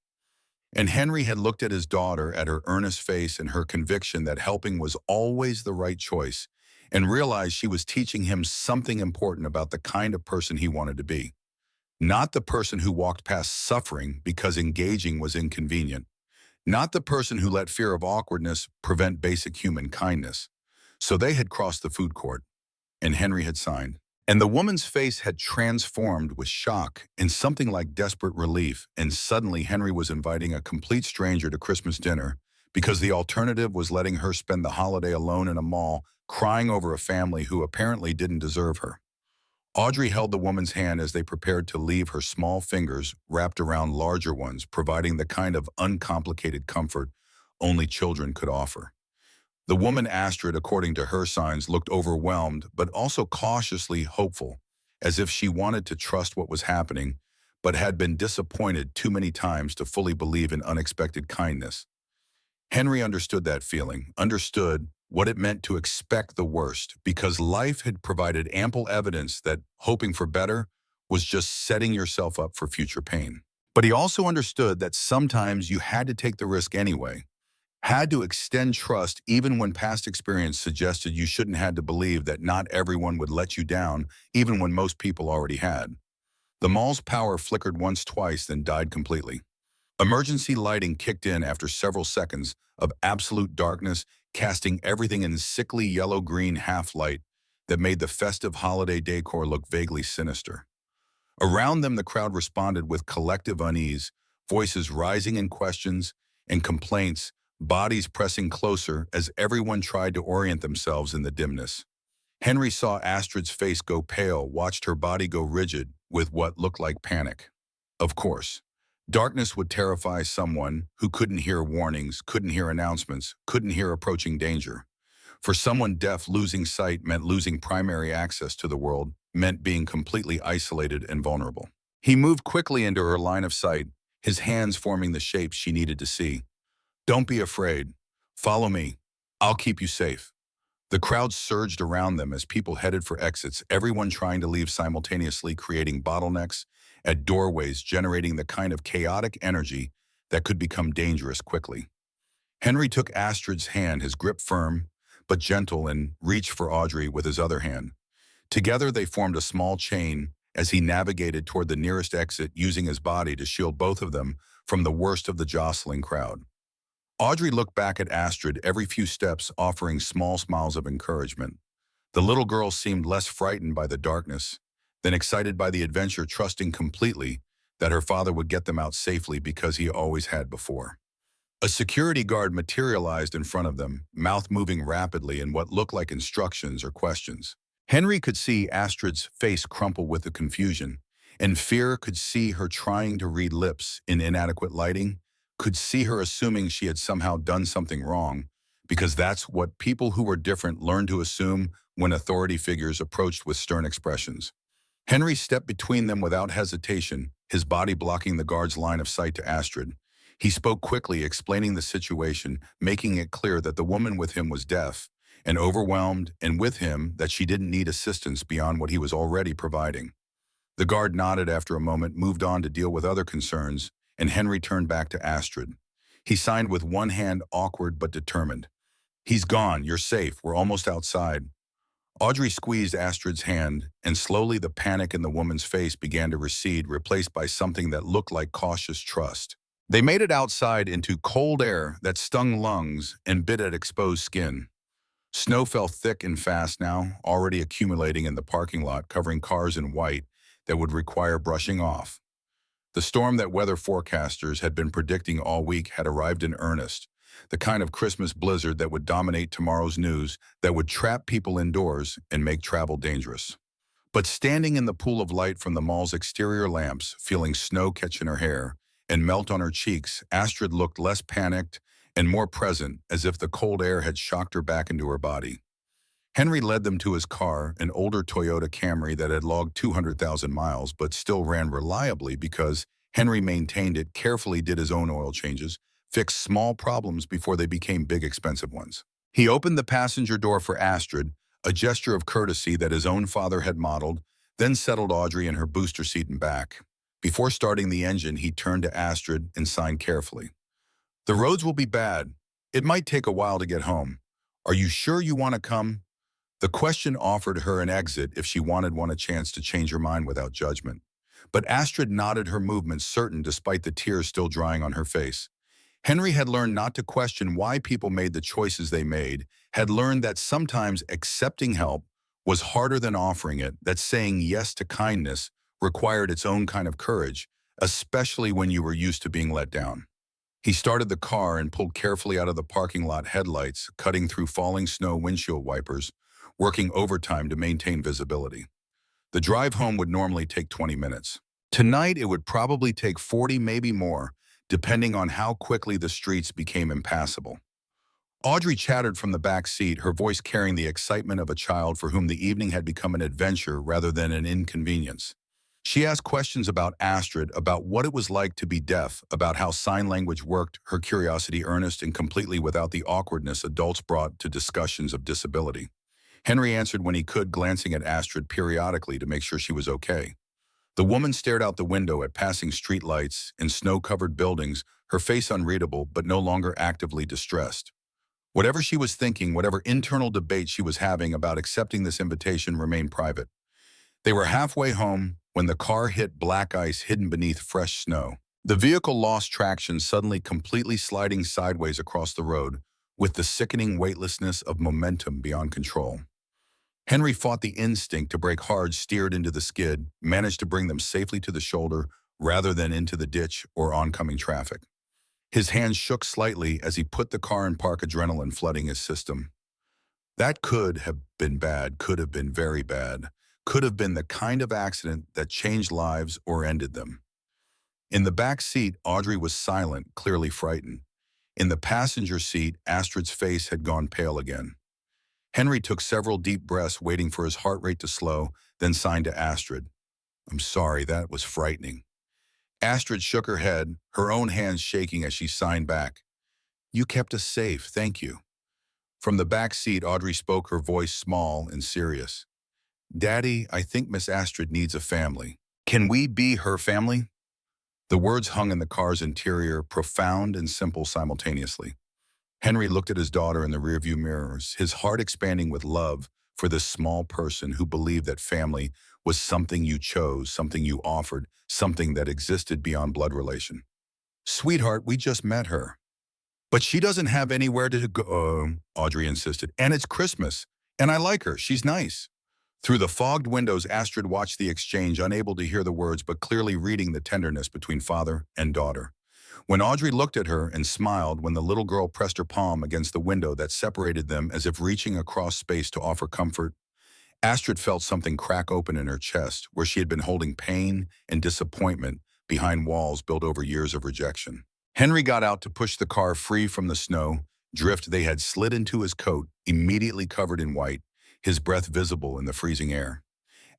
And Henry had looked at his daughter, at her earnest face and her conviction that helping was always the right choice, and realized she was teaching him something important about the kind of person he wanted to be. Not the person who walked past suffering because engaging was inconvenient. Not the person who let fear of awkwardness prevent basic human kindness. So they had crossed the food court, and Henry had signed. And the woman's face had transformed with shock and something like desperate relief, and suddenly Henry was inviting a complete stranger to Christmas dinner because the alternative was letting her spend the holiday alone in a mall, crying over a family who apparently didn't deserve her. Audrey held the woman's hand as they prepared to leave, her small fingers wrapped around larger ones, providing the kind of uncomplicated comfort only children could offer. The woman Astrid, according to her signs, looked overwhelmed, but also cautiously hopeful, as if she wanted to trust what was happening, but had been disappointed too many times to fully believe in unexpected kindness. Henry understood that feeling, understood what it meant to expect the worst, because life had provided ample evidence that hoping for better was just setting yourself up for future pain. But he also understood that sometimes you had to take the risk anyway, had to extend trust even when past experience suggested you shouldn't have to believe that not everyone would let you down, even when most people already had. The mall's power flickered once, twice, then died completely. Emergency lighting kicked in after several seconds of absolute darkness, casting everything in sickly yellow-green half-light that made the festive holiday decor look vaguely sinister. Around them, the crowd responded with collective unease, voices rising in questions and complaints, bodies pressing closer as everyone tried to orient themselves in the dimness. Henry saw Astrid's face go pale, watched her body go rigid with what looked like panic. Of course, Darkness would terrify someone who couldn't hear warnings, couldn't hear announcements, couldn't hear approaching danger. For someone deaf, losing sight meant losing primary access to the world, meant being completely isolated and vulnerable. He moved quickly into her line of sight, his hands forming the shapes she needed to see. "Don't be afraid. Follow me. I'll keep you safe." The crowd surged around them as people headed for exits, everyone trying to leave simultaneously, creating bottlenecks at doorways, generating the kind of chaotic energy that could become dangerous quickly. Henry took Astrid's hand, his grip firm but gentle, and reached for Audrey with his other hand. Together they formed a small chain as he navigated toward the nearest exit, using his body to shield both of them from the worst of the jostling crowd. Audrey looked back at Astrid every few steps, offering small smiles of encouragement. The little girl seemed less frightened by the darkness than excited by the adventure, trusting completely that her father would get them out safely because he always had before. A security guard materialized in front of them, mouth moving rapidly in what looked like instructions or questions. Henry could see Astrid's face crumple with the confusion, and Fear could see her trying to read lips in inadequate lighting, could see her assuming she had somehow done something wrong, because that's what people who were different learned to assume when authority figures approached with stern expressions. Henry stepped between them without hesitation, his body blocking the guard's line of sight to Astrid. He spoke quickly, explaining the situation, making it clear that the woman with him was deaf and overwhelmed, and with him that she didn't need assistance beyond what he was already providing. The guard nodded after a moment, moved on to deal with other concerns, and Henry turned back to Astrid. He signed with one hand, awkward but determined. "He's gone. You're safe. We're almost outside." Audrey squeezed Astrid's hand, and slowly the panic in the woman's face began to recede, replaced by something that looked like cautious trust. They made it outside into cold air that stung lungs and bit at exposed skin. Snow fell thick and fast now, already accumulating in the parking lot, covering cars in white that would require brushing off. The storm that weather forecasters had been predicting all week had arrived in earnest, the kind of Christmas blizzard that would dominate tomorrow's news, that would trap people indoors and make travel dangerous. But standing in the pool of light from the mall's exterior lamps, feeling snow catch in her hair and melt on her cheeks, Astrid looked less panicked and more present, as if the cold air had shocked her back into her body. Henry led them to his car, an older Toyota Camry that had logged 200,000 miles but still ran reliably because Henry maintained it, carefully did his own oil changes, fixed small problems before they became big expensive ones. He opened the passenger door for Astrid, a gesture of courtesy that his own father had modeled, then settled Audrey in her booster seat and back. Before starting the engine, he turned to Astrid and signed carefully. "The roads will be bad. It might take a while to get home. Are you sure you want to come?" The question offered her an exit if she wanted one, a chance to change her mind without judgment. But Astrid nodded, her movements certain despite the tears still drying on her face. Henry had learned not to question why people made the choices they made, had learned that sometimes accepting help was harder than offering it, that saying yes to kindness required its own kind of courage, especially when you were used to being let down. He started the car and pulled carefully out of the parking lot, headlights cutting through falling snow, windshield wipers, working overtime to maintain visibility. The drive home would normally take 20 minutes. Tonight, it would probably take 40, maybe more, depending on how quickly the streets became impassable. Audrey chattered from the back seat, her voice carrying the excitement of a child for whom the evening had become an adventure rather than an inconvenience. She asked questions about Astrid, about what it was like to be deaf, about how sign language worked, her curiosity earnest and completely without the awkwardness adults brought to discussions of disability. Henry answered when he could, glancing at Astrid periodically to make sure she was okay. The woman stared out the window at passing streetlights and snow-covered buildings, her face unreadable but no longer actively distressed. Whatever she was thinking, whatever internal debate she was having about accepting this invitation remained private. They were halfway home when the car hit black ice hidden beneath fresh snow. The vehicle lost traction, suddenly completely sliding sideways across the road, with the sickening weightlessness of momentum beyond control. Henry fought the instinct to brake hard, steered into the skid, managed to bring them safely to the shoulder rather than into the ditch or oncoming traffic. His hands shook slightly as he put the car in park, adrenaline flooding his system. That could have been bad, could have been very bad, could have been the kind of accident that changed lives or ended them. In the back seat, Audrey was silent, clearly frightened. In the passenger seat, Astrid's face had gone pale again. Henry took several deep breaths, waiting for his heart rate to slow, then signed to Astrid. "I'm sorry, that was frightening." Astrid shook her head, her own hands shaking as she signed back. "You kept us safe, thank you." From the back seat, Audrey spoke, her voice small and serious. "Daddy, I think Miss Astrid needs a family. Can we be her family?" The words hung in the car's interior, profound and simple simultaneously. Henry looked at his daughter in the rearview mirrors, his heart expanding with love for this small person who believed that family was something you chose, something you offered, something that existed beyond blood relation. "Sweetheart, we just met her." "But she doesn't have anywhere to go," Audrey insisted. "And it's Christmas. And I like her. She's nice." Through the fogged windows, Astrid watched the exchange, unable to hear the words, but clearly reading the tenderness between father and daughter. When Audrey looked at her and smiled, when the little girl pressed her palm against the window that separated them as if reaching across space to offer comfort, Astrid felt something crack open in her chest, where she had been holding pain and disappointment behind walls built over years of rejection. Henry got out to push the car free from the snow drift they had slid into his coat, immediately covered in white, his breath visible in the freezing air.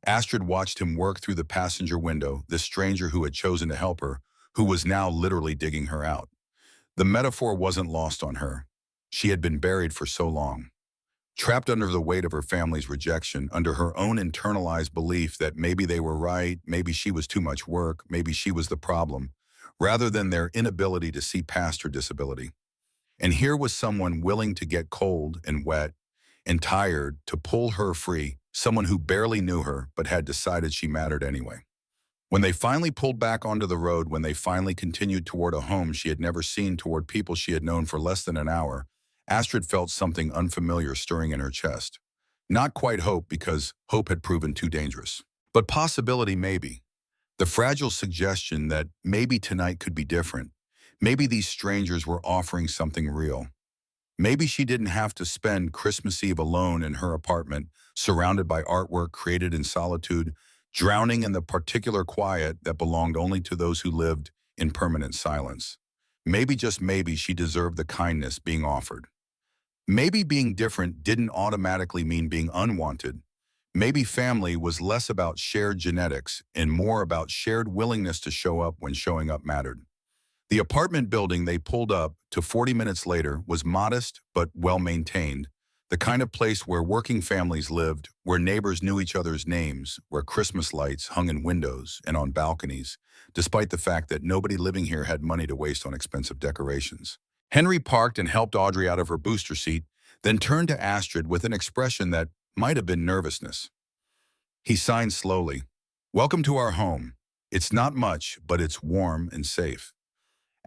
Astrid watched him work through the passenger window, this stranger who had chosen to help her, who was now literally digging her out. The metaphor wasn't lost on her. She had been buried for so long, trapped under the weight of her family's rejection, under her own internalized belief that maybe they were right, maybe she was too much work, maybe she was the problem, rather than their inability to see past her disability. And here was someone willing to get cold and wet and tired to pull her free, someone who barely knew her but had decided she mattered anyway. When they finally pulled back onto the road, when they finally continued toward a home she had never seen, toward people she had known for less than an hour, Astrid felt something unfamiliar stirring in her chest. Not quite hope, because hope had proven too dangerous. But possibility, maybe. The fragile suggestion that maybe tonight could be different. Maybe these strangers were offering something real. Maybe she didn't have to spend Christmas Eve alone in her apartment, surrounded by artwork created in solitude, drowning in the particular quiet that belonged only to those who lived in permanent silence. Maybe, just maybe, she deserved the kindness being offered. Maybe being different didn't automatically mean being unwanted. Maybe family was less about shared genetics and more about shared willingness to show up when showing up mattered. The apartment building they pulled up to 40 minutes later was modest but well-maintained, the kind of place where working families lived, where neighbors knew each other's names, where Christmas lights hung in windows and on balconies, despite the fact that nobody living here had money to waste on expensive decorations. Henry parked and helped Audrey out of her booster seat, then turned to Astrid with an expression that might have been nervousness. He signed slowly. "Welcome to our home. It's not much, but it's warm and safe."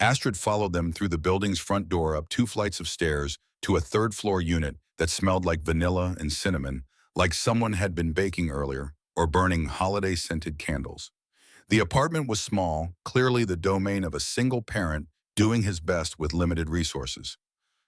Astrid followed them through the building's front door, up 2 flights of stairs, to a third-floor unit that smelled like vanilla and cinnamon, like someone had been baking earlier or burning holiday-scented candles. The apartment was small, clearly the domain of a single parent doing his best with limited resources.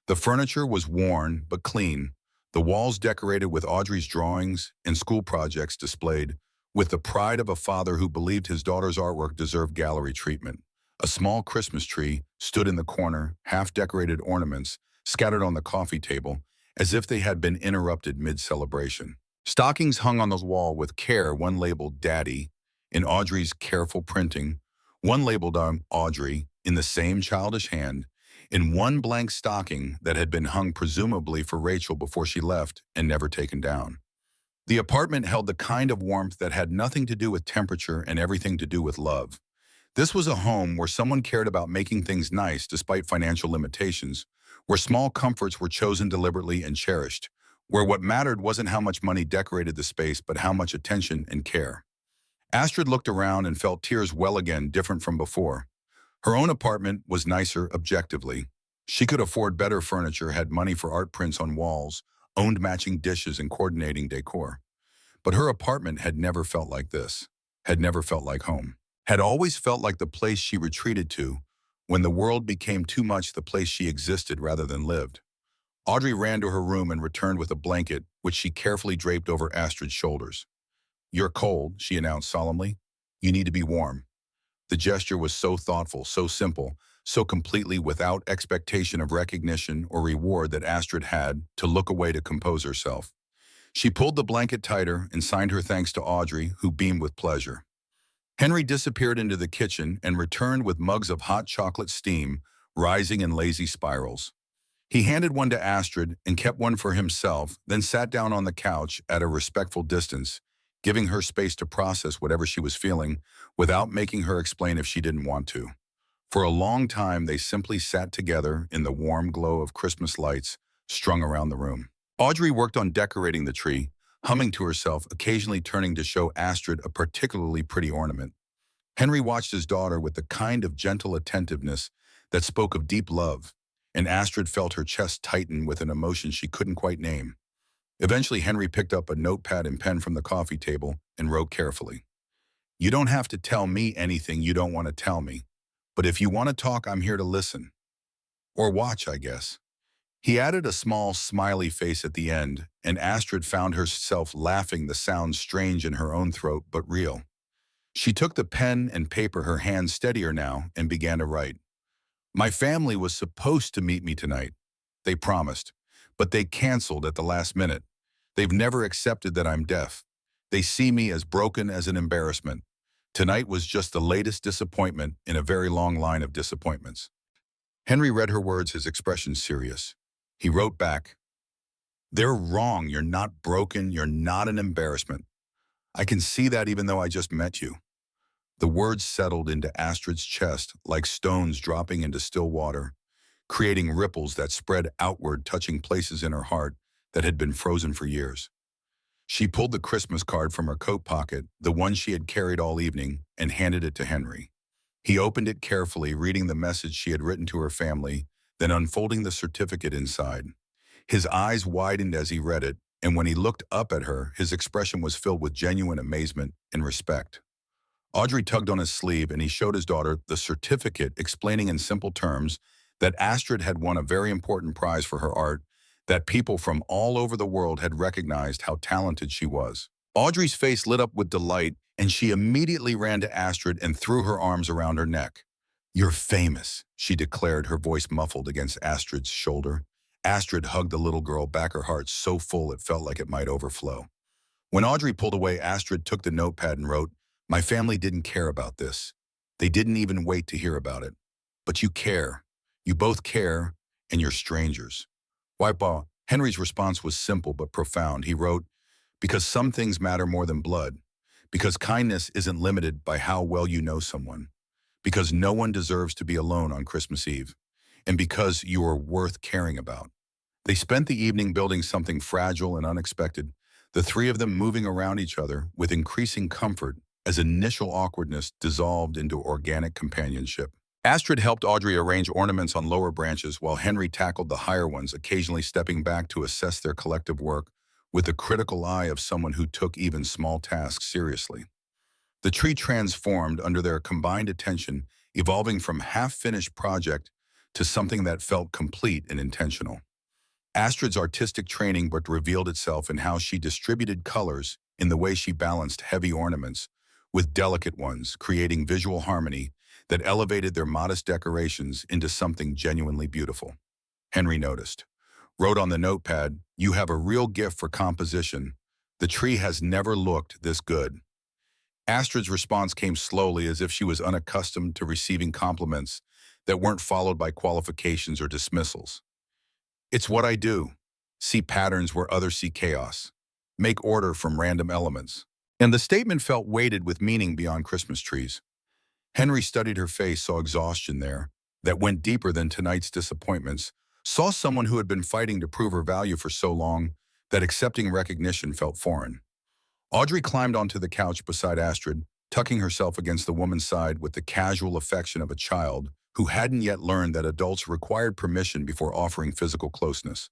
The furniture was worn but clean, the walls decorated with Audrey's drawings and school projects displayed, with the pride of a father who believed his daughter's artwork deserved gallery treatment. A small Christmas tree stood in the corner, half-decorated ornaments scattered on the coffee table, as if they had been interrupted mid-celebration. Stockings hung on the wall with care, one labeled Daddy in Audrey's careful printing, one labeled Audrey in the same childish hand, and one blank stocking that had been hung presumably for Rachel before she left and never taken down. The apartment held the kind of warmth that had nothing to do with temperature and everything to do with love. This was a home where someone cared about making things nice despite financial limitations, where small comforts were chosen deliberately and cherished, where what mattered wasn't how much money decorated the space, but how much attention and care. Astrid looked around and felt tears well again, different from before. Her own apartment was nicer objectively. She could afford better furniture, had money for art prints on walls, owned matching dishes and coordinating decor. But her apartment had never felt like this, had never felt like home. Had always felt like the place she retreated to when the world became too much, the place she existed rather than lived. Audrey ran to her room and returned with a blanket, which she carefully draped over Astrid's shoulders. "You're cold," she announced solemnly. "You need to be warm." The gesture was so thoughtful, so simple, so completely without expectation of recognition or reward that Astrid had to look away to compose herself. She pulled the blanket tighter and signed her thanks to Audrey, who beamed with pleasure. Henry disappeared into the kitchen and returned with mugs of hot chocolate steam rising in lazy spirals. He handed one to Astrid and kept one for himself, then sat down on the couch at a respectful distance, giving her space to process whatever she was feeling without making her explain if she didn't want to. For a long time, they simply sat together in the warm glow of Christmas lights strung around the room. Audrey worked on decorating the tree, humming to herself, occasionally turning to show Astrid a particularly pretty ornament. Henry watched his daughter with the kind of gentle attentiveness that spoke of deep love, and Astrid felt her chest tighten with an emotion she couldn't quite name. Eventually, Henry picked up a notepad and pen from the coffee table and wrote carefully. "You don't have to tell me anything you don't want to tell me, but if you want to talk, I'm here to listen. Or watch, I guess." He added a small, smiley face at the end, and Astrid found herself laughing, the sound strange in her own throat but real. She took the pen and paper, her hands steadier now, and began to write. "My family was supposed to meet me tonight. They promised, but they canceled at the last minute. They've never accepted that I'm deaf. They see me as broken, as an embarrassment. Tonight was just the latest disappointment in a very long line of disappointments." Henry read her words, his expression serious. He wrote back, "They're wrong. You're not broken. You're not an embarrassment. I can see that even though I just met you." The words settled into Astrid's chest like stones dropping into still water, creating ripples that spread outward, touching places in her heart that had been frozen for years. She pulled the Christmas card from her coat pocket, the one she had carried all evening, and handed it to Henry. He opened it carefully, reading the message she had written to her family, then unfolding the certificate inside. His eyes widened as he read it, and when he looked up at her, his expression was filled with genuine amazement and respect. Audrey tugged on his sleeve, and he showed his daughter the certificate, explaining in simple terms that Astrid had won a very important prize for her art, that people from all over the world had recognized how talented she was. Audrey's face lit up with delight, and she immediately ran to Astrid and threw her arms around her neck. "You're famous," she declared, her voice muffled against Astrid's shoulder. Astrid hugged the little girl back, her heart so full it felt like it might overflow. When Audrey pulled away, Astrid took the notepad and wrote, "My family didn't care about this. They didn't even wait to hear about it. But you care. You both care, and you're strangers." Wipeout. Henry's response was simple but profound. He wrote, "Because some things matter more than blood. Because kindness isn't limited by how well you know someone. Because no one deserves to be alone on Christmas Eve. And because you are worth caring about." They spent the evening building something fragile and unexpected, the three of them moving around each other with increasing comfort as initial awkwardness dissolved into organic companionship. Astrid helped Audrey arrange ornaments on lower branches while Henry tackled the higher ones, occasionally stepping back to assess their collective work with the critical eye of someone who took even small tasks seriously. The tree transformed under their combined attention, evolving from half-finished project to something that felt complete and intentional. Astrid's artistic training but revealed itself in how she distributed colors, in the way she balanced heavy ornaments with delicate ones, creating visual harmony that elevated their modest decorations into something genuinely beautiful. Henry noticed. Wrote on the notepad, "You have a real gift for composition. The tree has never looked this good." Astrid's response came slowly, as if she was unaccustomed to receiving compliments that weren't followed by qualifications or dismissals. "It's what I do. See patterns where others see chaos. Make order from random elements." And the statement felt weighted with meaning beyond Christmas trees. Henry studied her face, saw exhaustion there that went deeper than tonight's disappointments, saw someone who had been fighting to prove her value for so long that accepting recognition felt foreign. Audrey climbed onto the couch beside Astrid, tucking herself against the woman's side with the casual affection of a child who hadn't yet learned that adults required permission before offering physical closeness.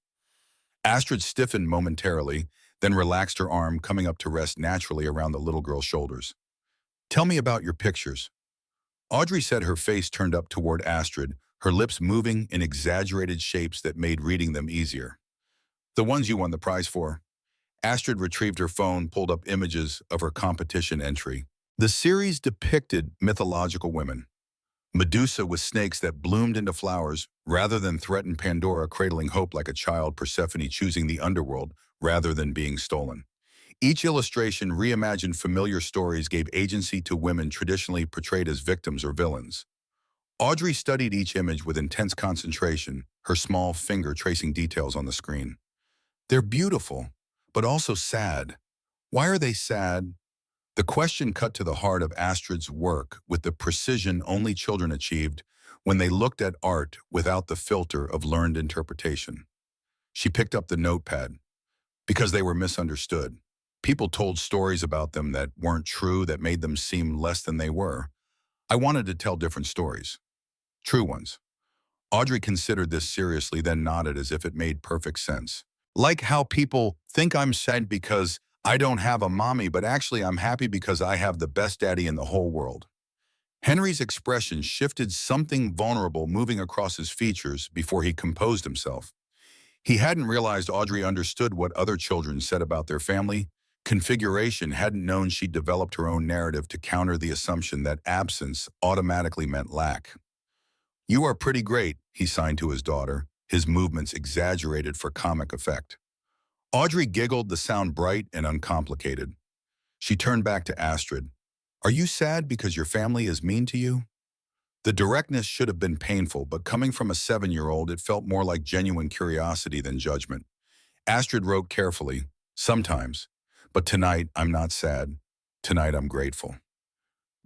Astrid stiffened momentarily, then relaxed her arm, coming up to rest naturally around the little girl's shoulders. "Tell me about your pictures." Audrey said, her face turned up toward Astrid, her lips moving in exaggerated shapes that made reading them easier. "The ones you won the prize for." Astrid retrieved her phone, pulled up images of her competition entry. The series depicted mythological women. Medusa with snakes that bloomed into flowers rather than threaten Pandora, cradling hope like a child, Persephone choosing the underworld rather than being stolen. Each illustration reimagined familiar stories, gave agency to women traditionally portrayed as victims or villains. Audrey studied each image with intense concentration, her small finger tracing details on the screen. They're beautiful, but also sad. Why are they sad? The question cut to the heart of Astrid's work with the precision only children achieved when they looked at art without the filter of learned interpretation. She picked up the notepad because they were misunderstood. People told stories about them that weren't true, that made them seem less than they were. I wanted to tell different stories, true ones. Audrey considered this seriously, then nodded as if it made perfect sense. Like how people think I'm sad because I don't have a mommy, but actually I'm happy because I have the best daddy in the whole world. Henry's expression shifted, something vulnerable moving across his features before he composed himself. He hadn't realized Audrey understood what other children said about their family configuration, hadn't known she'd developed her own narrative to counter the assumption that absence automatically meant lack. "You are pretty great," he signed to his daughter, his movements exaggerated for comic effect. Audrey giggled, the sound bright and uncomplicated. She turned back to Astrid. "Are you sad because your family is mean to you?" The directness should have been painful, but coming from a 7-year-old, it felt more like genuine curiosity than judgment. Astrid wrote carefully, "Sometimes, but tonight I'm not sad. Tonight I'm grateful."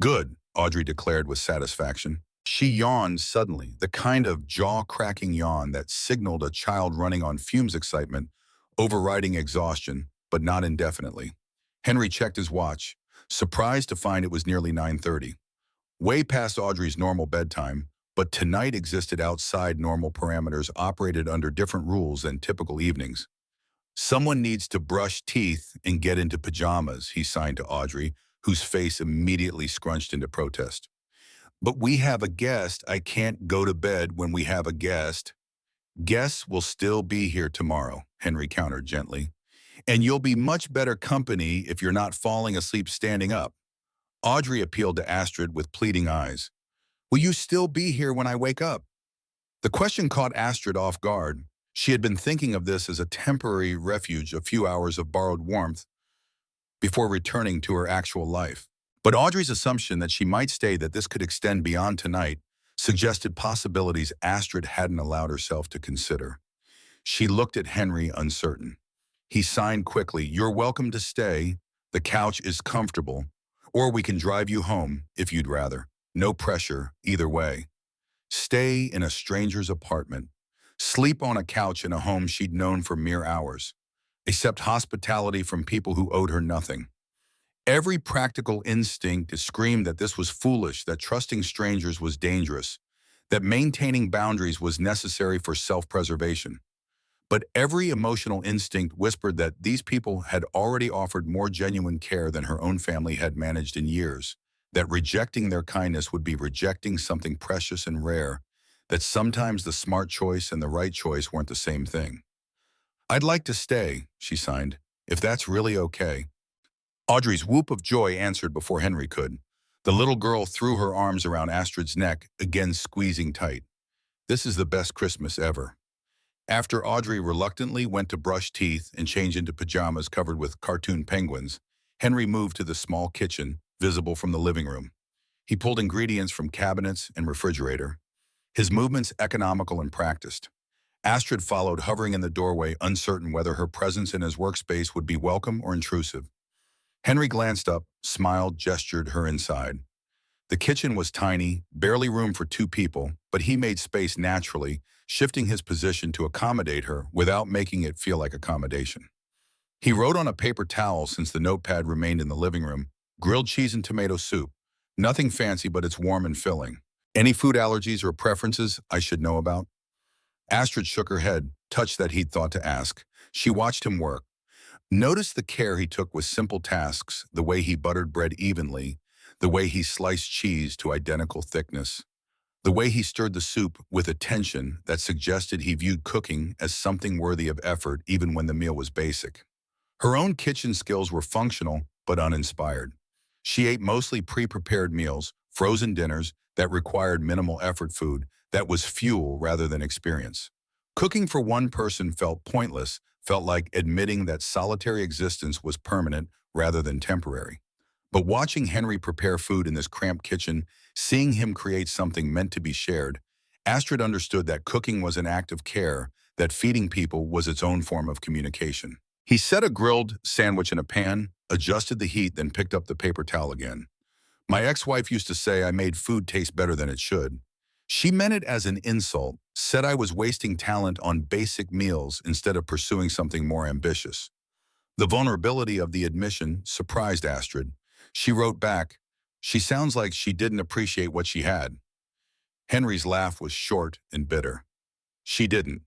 "Good," Audrey declared with satisfaction. She yawned suddenly, the kind of jaw-cracking yawn that signaled a child running on fumes, excitement, overriding exhaustion, but not indefinitely. Henry checked his watch, surprised to find it was nearly 9:30. Way past Audrey's normal bedtime, but tonight existed outside normal parameters, operated under different rules than typical evenings. "Someone needs to brush teeth and get into pajamas," he signed to Audrey, whose face immediately scrunched into protest. "But we have a guest. I can't go to bed when we have a guest." "Guests will still be here tomorrow," Henry countered gently. "And you'll be much better company if you're not falling asleep standing up." Audrey appealed to Astrid with pleading eyes. "Will you still be here when I wake up?" The question caught Astrid off guard. She had been thinking of this as a temporary refuge, a few hours of borrowed warmth before returning to her actual life. But Audrey's assumption that she might stay, that this could extend beyond tonight, suggested possibilities Astrid hadn't allowed herself to consider. She looked at Henry, uncertain. He signed quickly, "You're welcome to stay. The couch is comfortable. Or we can drive you home, if you'd rather. No pressure, either way." Stay in a stranger's apartment. Sleep on a couch in a home she'd known for mere hours. Accept hospitality from people who owed her nothing. Every practical instinct screamed that this was foolish, that trusting strangers was dangerous, that maintaining boundaries was necessary for self-preservation. But every emotional instinct whispered that these people had already offered more genuine care than her own family had managed in years, that rejecting their kindness would be rejecting something precious and rare, that sometimes the smart choice and the right choice weren't the same thing. "I'd like to stay," she signed, "if that's really okay." Audrey's whoop of joy answered before Henry could. The little girl threw her arms around Astrid's neck, again squeezing tight. "This is the best Christmas ever." After Audrey reluctantly went to brush teeth and change into pajamas covered with cartoon penguins, Henry moved to the small kitchen, visible from the living room. He pulled ingredients from cabinets and refrigerator, his movements economical and practiced. Astrid followed, hovering in the doorway, uncertain whether her presence in his workspace would be welcome or intrusive. Henry glanced up, smiled, gestured her inside. The kitchen was tiny, barely room for 2 people, but he made space naturally, shifting his position to accommodate her without making it feel like accommodation. He wrote on a paper towel, since the notepad remained in the living room, "Grilled cheese and tomato soup. Nothing fancy, but it's warm and filling. Any food allergies or preferences I should know about?" Astrid shook her head, touched that he'd thought to ask. She watched him work. Noticed the care he took with simple tasks, the way he buttered bread evenly, the way he sliced cheese to identical thickness, the way he stirred the soup with attention that suggested he viewed cooking as something worthy of effort even when the meal was basic. Her own kitchen skills were functional but uninspired. She ate mostly pre-prepared meals, frozen dinners that required minimal effort food that was fuel rather than experience. Cooking for one person felt pointless, felt like admitting that solitary existence was permanent rather than temporary. But watching Henry prepare food in this cramped kitchen, seeing him create something meant to be shared, Astrid understood that cooking was an act of care, that feeding people was its own form of communication. He set a grilled sandwich in a pan, adjusted the heat, then picked up the paper towel again. My ex-wife used to say I made food taste better than it should. She meant it as an insult, said I was wasting talent on basic meals instead of pursuing something more ambitious. The vulnerability of the admission surprised Astrid. She wrote back, "She sounds like she didn't appreciate what she had." Henry's laugh was short and bitter. She didn't.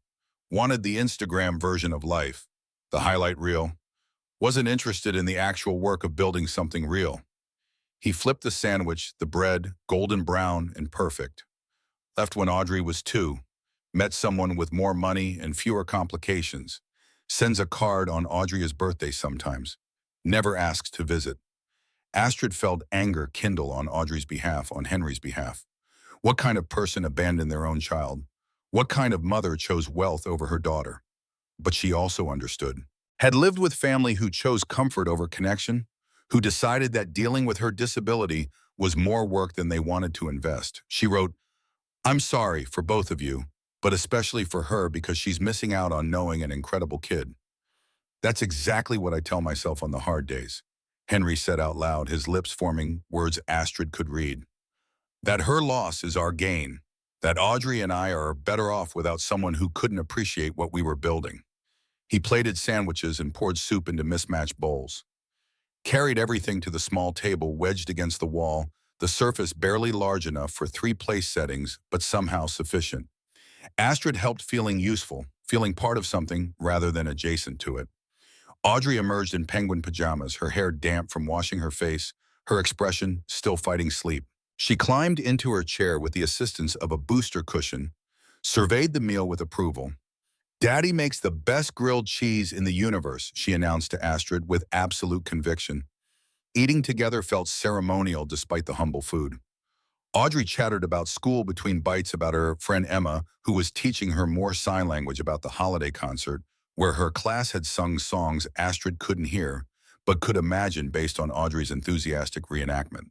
Wanted the Instagram version of life, the highlight reel. Wasn't interested in the actual work of building something real. He flipped the sandwich, the bread, golden brown and perfect. Left when Audrey was 2. Met someone with more money and fewer complications. Sends a card on Audrey's birthday sometimes. Never asks to visit. Astrid felt anger kindle on Audrey's behalf, on Henry's behalf. What kind of person abandoned their own child? What kind of mother chose wealth over her daughter? But she also understood. Had lived with family who chose comfort over connection, who decided that dealing with her disability was more work than they wanted to invest. She wrote, "I'm sorry for both of you, but especially for her because she's missing out on knowing an incredible kid." "That's exactly what I tell myself on the hard days," Henry said out loud, his lips forming words Astrid could read. "That her loss is our gain, that Audrey and I are better off without someone who couldn't appreciate what we were building." He plated sandwiches and poured soup into mismatched bowls. Carried everything to the small table wedged against the wall, the surface barely large enough for 3 place settings, but somehow sufficient. Astrid helped, feeling useful, feeling part of something rather than adjacent to it. Audrey emerged in penguin pajamas, her hair damp from washing her face, her expression still fighting sleep. She climbed into her chair with the assistance of a booster cushion, surveyed the meal with approval. "Daddy makes the best grilled cheese in the universe," she announced to Astrid with absolute conviction. Eating together felt ceremonial despite the humble food. Audrey chattered about school between bites, about her friend Emma, who was teaching her more sign language, about the holiday concert, where her class had sung songs Astrid couldn't hear, but could imagine based on Audrey's enthusiastic reenactment.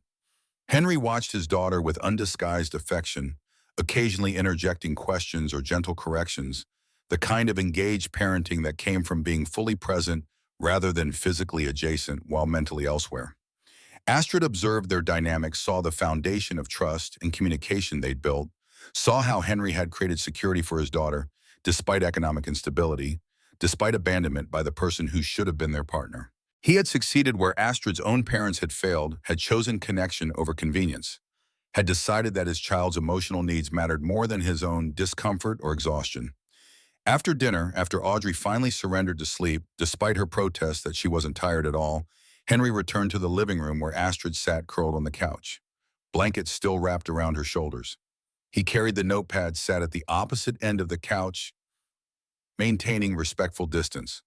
Henry watched his daughter with undisguised affection, occasionally interjecting questions or gentle corrections, the kind of engaged parenting that came from being fully present rather than physically adjacent while mentally elsewhere. Astrid observed their dynamics, saw the foundation of trust and communication they'd built, saw how Henry had created security for his daughter, despite economic instability, despite abandonment by the person who should have been their partner. He had succeeded where Astrid's own parents had failed, had chosen connection over convenience, had decided that his child's emotional needs mattered more than his own discomfort or exhaustion. After dinner, after Audrey finally surrendered to sleep, despite her protest that she wasn't tired at all, Henry returned to the living room where Astrid sat curled on the couch, blankets still wrapped around her shoulders. He carried the notepad, sat at the opposite end of the couch, maintaining respectful distance.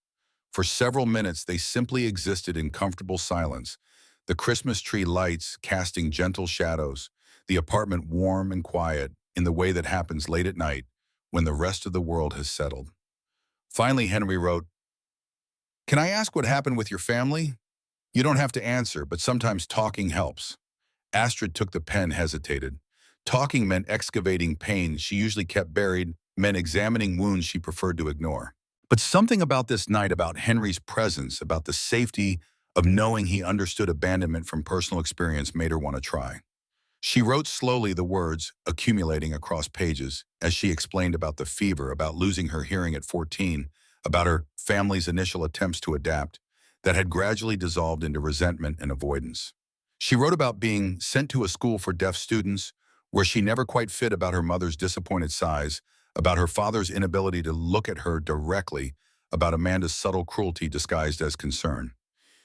For several minutes, they simply existed in comfortable silence, the Christmas tree lights casting gentle shadows, the apartment warm and quiet in the way that happens late at night when the rest of the world has settled. Finally, Henry wrote, "Can I ask what happened with your family? You don't have to answer, but sometimes talking helps." Astrid took the pen, hesitated. Talking meant excavating pain she usually kept buried, meant examining wounds she preferred to ignore. But something about this night, about Henry's presence, about the safety of knowing he understood abandonment from personal experience, made her want to try. She wrote slowly, the words accumulating across pages, as she explained about the fever, about losing her hearing at 14, about her family's initial attempts to adapt, that had gradually dissolved into resentment and avoidance. She wrote about being sent to a school for deaf students, where she never quite fit, about her mother's disappointed sighs, about her father's inability to look at her directly, about Amanda's subtle cruelty disguised as concern.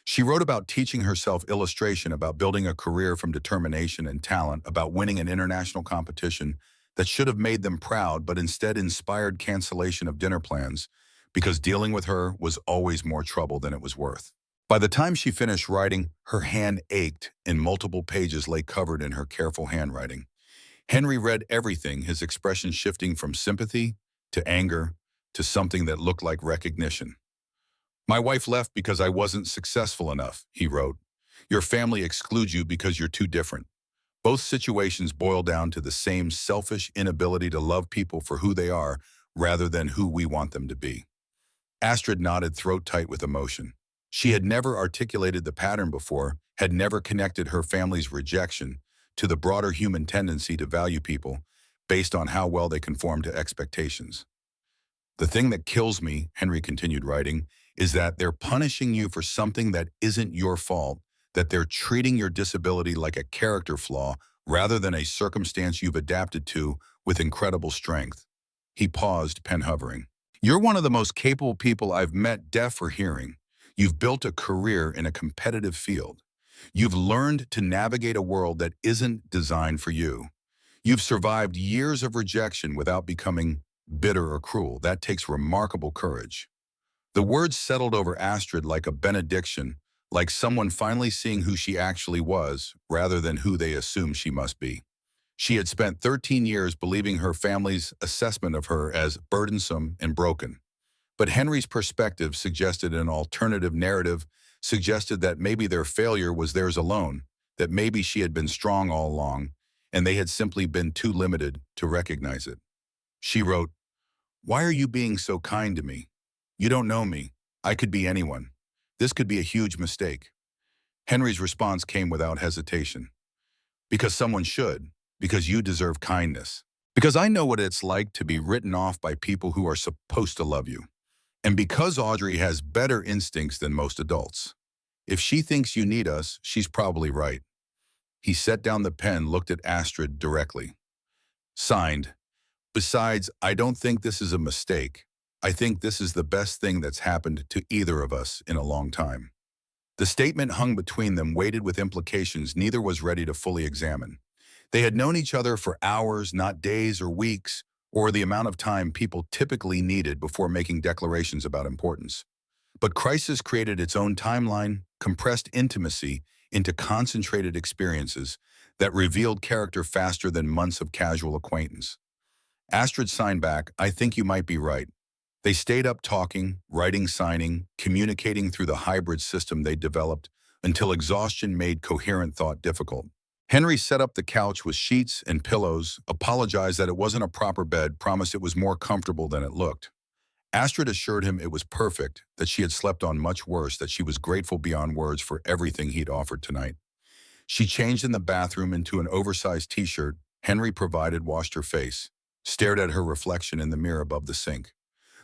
She wrote about teaching herself illustration, about building a career from determination and talent, about winning an international competition that should have made them proud but instead inspired cancellation of dinner plans because dealing with her was always more trouble than it was worth. By the time she finished writing, her hand ached and multiple pages lay covered in her careful handwriting. Henry read everything, his expression shifting from sympathy to anger to something that looked like recognition. My wife left because I wasn't successful enough, he wrote. Your family excludes you because you're too different. Both situations boil down to the same selfish inability to love people for who they are rather than who we want them to be. Astrid nodded throat tight with emotion. She had never articulated the pattern before, had never connected her family's rejection to the broader human tendency to value people based on how well they conform to expectations. The thing that kills me, Henry continued writing, is that they're punishing you for something that isn't your fault, that they're treating your disability like a character flaw rather than a circumstance you've adapted to with incredible strength. He paused, pen hovering. You're one of the most capable people I've met, deaf or hearing. You've built a career in a competitive field. You've learned to navigate a world that isn't designed for you. You've survived years of rejection without becoming bitter or cruel. That takes remarkable courage. The words settled over Astrid like a benediction, like someone finally seeing who she actually was rather than who they assumed she must be. She had spent 13 years believing her family's assessment of her as burdensome and broken. But Henry's perspective suggested an alternative narrative, suggested that maybe their failure was theirs alone, that maybe she had been strong all along, and they had simply been too limited to recognize it. She wrote, "Why are you being so kind to me? You don't know me. I could be anyone. This could be a huge mistake." Henry's response came without hesitation. "Because someone should. Because you deserve kindness. Because I know what it's like to be written off by people who are supposed to love you. And because Audrey has better instincts than most adults. If she thinks you need us, she's probably right." He set down the pen, looked at Astrid directly. Signed, "Besides, I don't think this is a mistake. I think this is the best thing that's happened to either of us in a long time." The statement hung between them, weighted with implications neither was ready to fully examine. They had known each other for hours, not days or weeks, or the amount of time people typically needed before making declarations about importance. But crisis created its own timeline, compressed intimacy into concentrated experiences that revealed character faster than months of casual acquaintance. Astrid signed back, "I think you might be right." They stayed up talking, writing, signing, communicating through the hybrid system they'd developed until exhaustion made coherent thought difficult. Henry set up the couch with sheets and pillows, apologized that it wasn't a proper bed, promised it was more comfortable than it looked. Astrid assured him it was perfect, that she had slept on much worse, that she was grateful beyond words for everything he'd offered tonight. She changed in the bathroom into an oversized t-shirt Henry provided, washed her face, stared at her reflection in the mirror above the sink.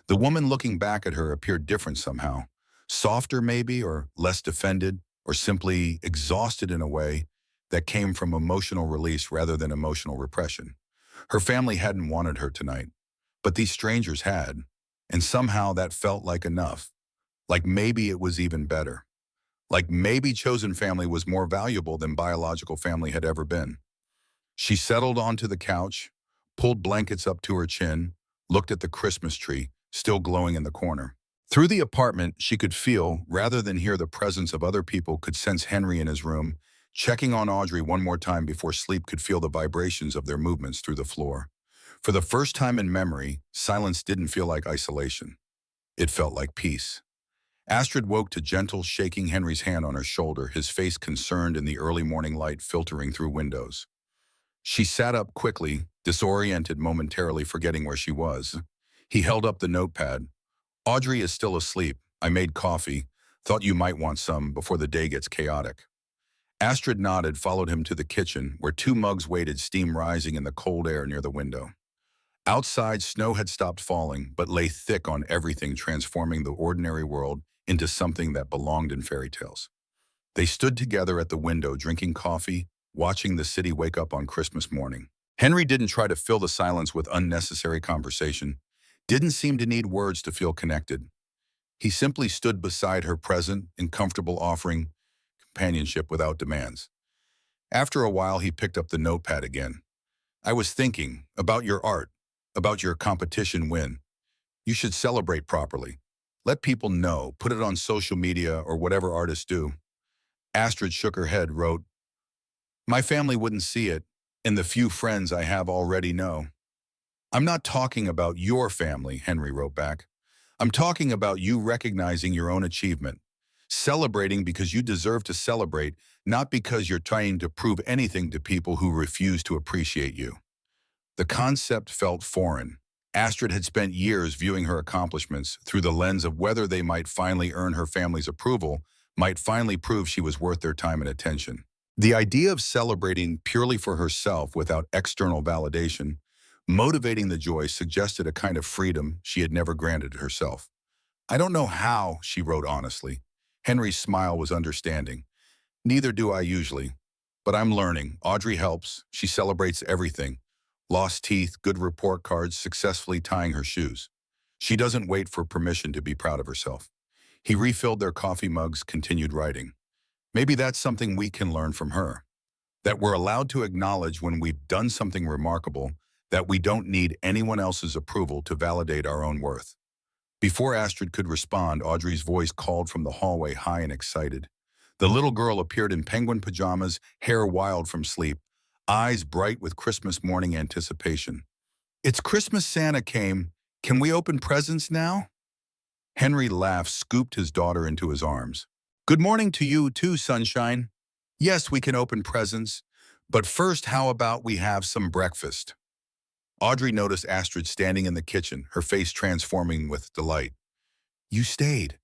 The woman looking back at her appeared different somehow, softer maybe, or less defended, or simply exhausted in a way that came from emotional release rather than emotional repression. Her family hadn't wanted her tonight, but these strangers had, and somehow that felt like enough, like maybe it was even better, like maybe chosen family was more valuable than biological family had ever been. She settled onto the couch, pulled blankets up to her chin, looked at the Christmas tree, still glowing in the corner. Through the apartment, she could feel, rather than hear the presence of other people, could sense Henry in his room, checking on Audrey one more time before sleep, could feel the vibrations of their movements through the floor. For the first time in memory, silence didn't feel like isolation. It felt like peace. Astrid woke to gentle shaking Henry's hand on her shoulder, his face concerned in the early morning light filtering through windows. She sat up quickly, disoriented, momentarily forgetting where she was. He held up the notepad. "Audrey is still asleep. I made coffee. Thought you might want some before the day gets chaotic." Astrid nodded, followed him to the kitchen, where 2 mugs waited, steam rising in the cold air near the window. Outside, snow had stopped falling, but lay thick on everything, transforming the ordinary world into something that belonged in fairy tales. They stood together at the window, drinking coffee, watching the city wake up on Christmas morning. Henry didn't try to fill the silence with unnecessary conversation, didn't seem to need words to feel connected. He simply stood beside her, present and comfortable, offering companionship without demands. After a while, he picked up the notepad again. "I was thinking about your art, about your competition win. You should celebrate properly. Let people know, put it on social media or whatever artists do. Astrid shook her head, wrote, My family wouldn't see it, and the few friends I have already know. I'm not talking about your family, Henry wrote back. I'm talking about you recognizing your own achievement, celebrating because you deserve to celebrate, not because you're trying to prove anything to people who refuse to appreciate you. The concept felt foreign. Astrid had spent years viewing her accomplishments through the lens of whether they might finally earn her family's approval, might finally prove she was worth their time and attention. The idea of celebrating purely for herself without external validation, motivating the joy, suggested a kind of freedom she had never granted herself. I don't know how, she wrote honestly. Henry's smile was understanding. Neither do I usually. But I'm learning. Audrey helps. She celebrates everything. Lost teeth, good report cards, successfully tying her shoes. She doesn't wait for permission to be proud of herself. He refilled their coffee mugs, continued writing. Maybe that's something we can learn from her. That we're allowed to acknowledge when we've done something remarkable, that we don't need anyone else's approval to validate our own worth. Before Astrid could respond, Audrey's voice called from the hallway, high and excited. The little girl appeared in penguin pajamas, hair wild from sleep, eyes bright with Christmas morning anticipation. It's Christmas, Santa came. Can we open presents now? Henry laughed, scooped his daughter into his arms. Good morning to you too, sunshine. Yes, we can open presents, but first how about we have some breakfast? Audrey noticed Astrid standing in the kitchen, her face transforming with delight. You stayed.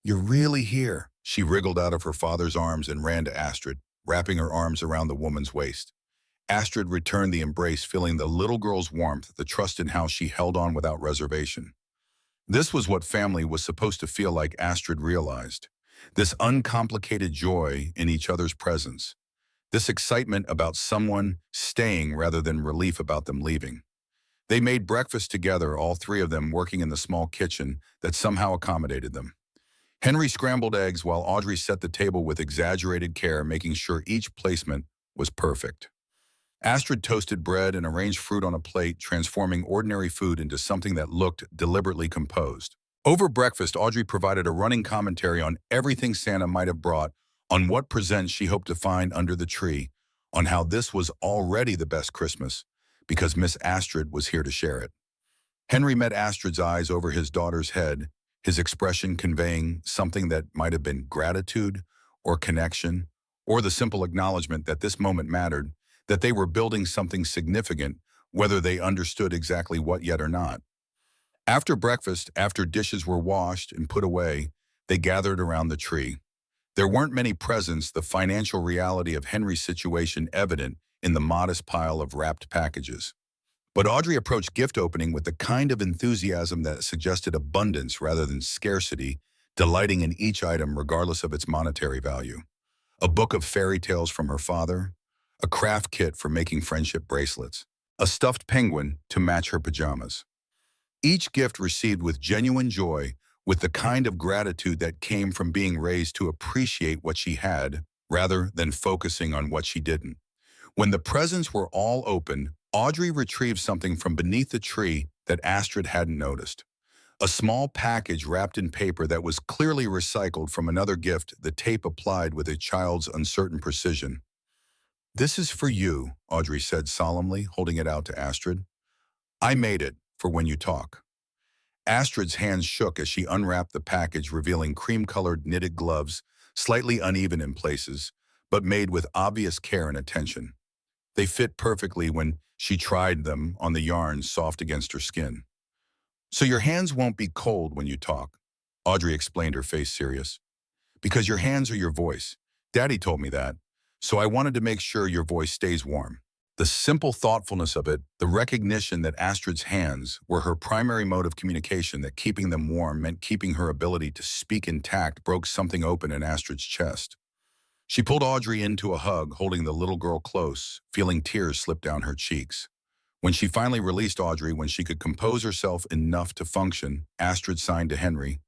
You're really here. She wriggled out of her father's arms and ran to Astrid, wrapping her arms around the woman's waist. Astrid returned the embrace, feeling the little girl's warmth, the trust in how she held on without reservation. This was what family was supposed to feel like, Astrid realized. This uncomplicated joy in each other's presence. This excitement about someone staying rather than relief about them leaving. They made breakfast together, all three of them working in the small kitchen that somehow accommodated them. Henry scrambled eggs while Audrey set the table with exaggerated care, making sure each placement was perfect. Astrid toasted bread and arranged fruit on a plate, transforming ordinary food into something that looked deliberately composed. Over breakfast, Audrey provided a running commentary on everything Santa might have brought, on what presents she hoped to find under the tree, on how this was already the best Christmas, because Miss Astrid was here to share it. Henry met Astrid's eyes over his daughter's head, his expression conveying something that might have been gratitude or connection, or the simple acknowledgement that this moment mattered, that they were building something significant, whether they understood exactly what yet or not. After breakfast, after dishes were washed and put away, they gathered around the tree. There weren't many presents, the financial reality of Henry's situation evident in the modest pile of wrapped packages. But Audrey approached gift opening with the kind of enthusiasm that suggested abundance rather than scarcity, delighting in each item regardless of its monetary value. A book of fairy tales from her father, a craft kit for making friendship bracelets, a stuffed penguin to match her pajamas. Each gift received with genuine joy, with the kind of gratitude that came from being raised to appreciate what she had, rather than focusing on what she didn't. When the presents were all opened, Audrey retrieved something from beneath the tree that Astrid hadn't noticed. A small package wrapped in paper that was clearly recycled from another gift, the tape applied with a child's uncertain precision. This is for you, Audrey said solemnly, holding it out to Astrid. I made it for when you talk. Astrid's hands shook as she unwrapped the package, revealing cream-colored knitted gloves, slightly uneven in places, but made with obvious care and attention. They fit perfectly when she tried them on the yarn soft against her skin. So your hands won't be cold when you talk, Audrey explained, her face serious. Because your hands are your voice. Daddy told me that. So I wanted to make sure your voice stays warm. The simple thoughtfulness of it, the recognition that Astrid's hands were her primary mode of communication, that keeping them warm meant keeping her ability to speak intact, broke something open in Astrid's chest. She pulled Audrey into a hug, holding the little girl close, feeling tears slip down her cheeks. When she finally released Audrey, when she could compose herself enough to function, Astrid signed to Henry,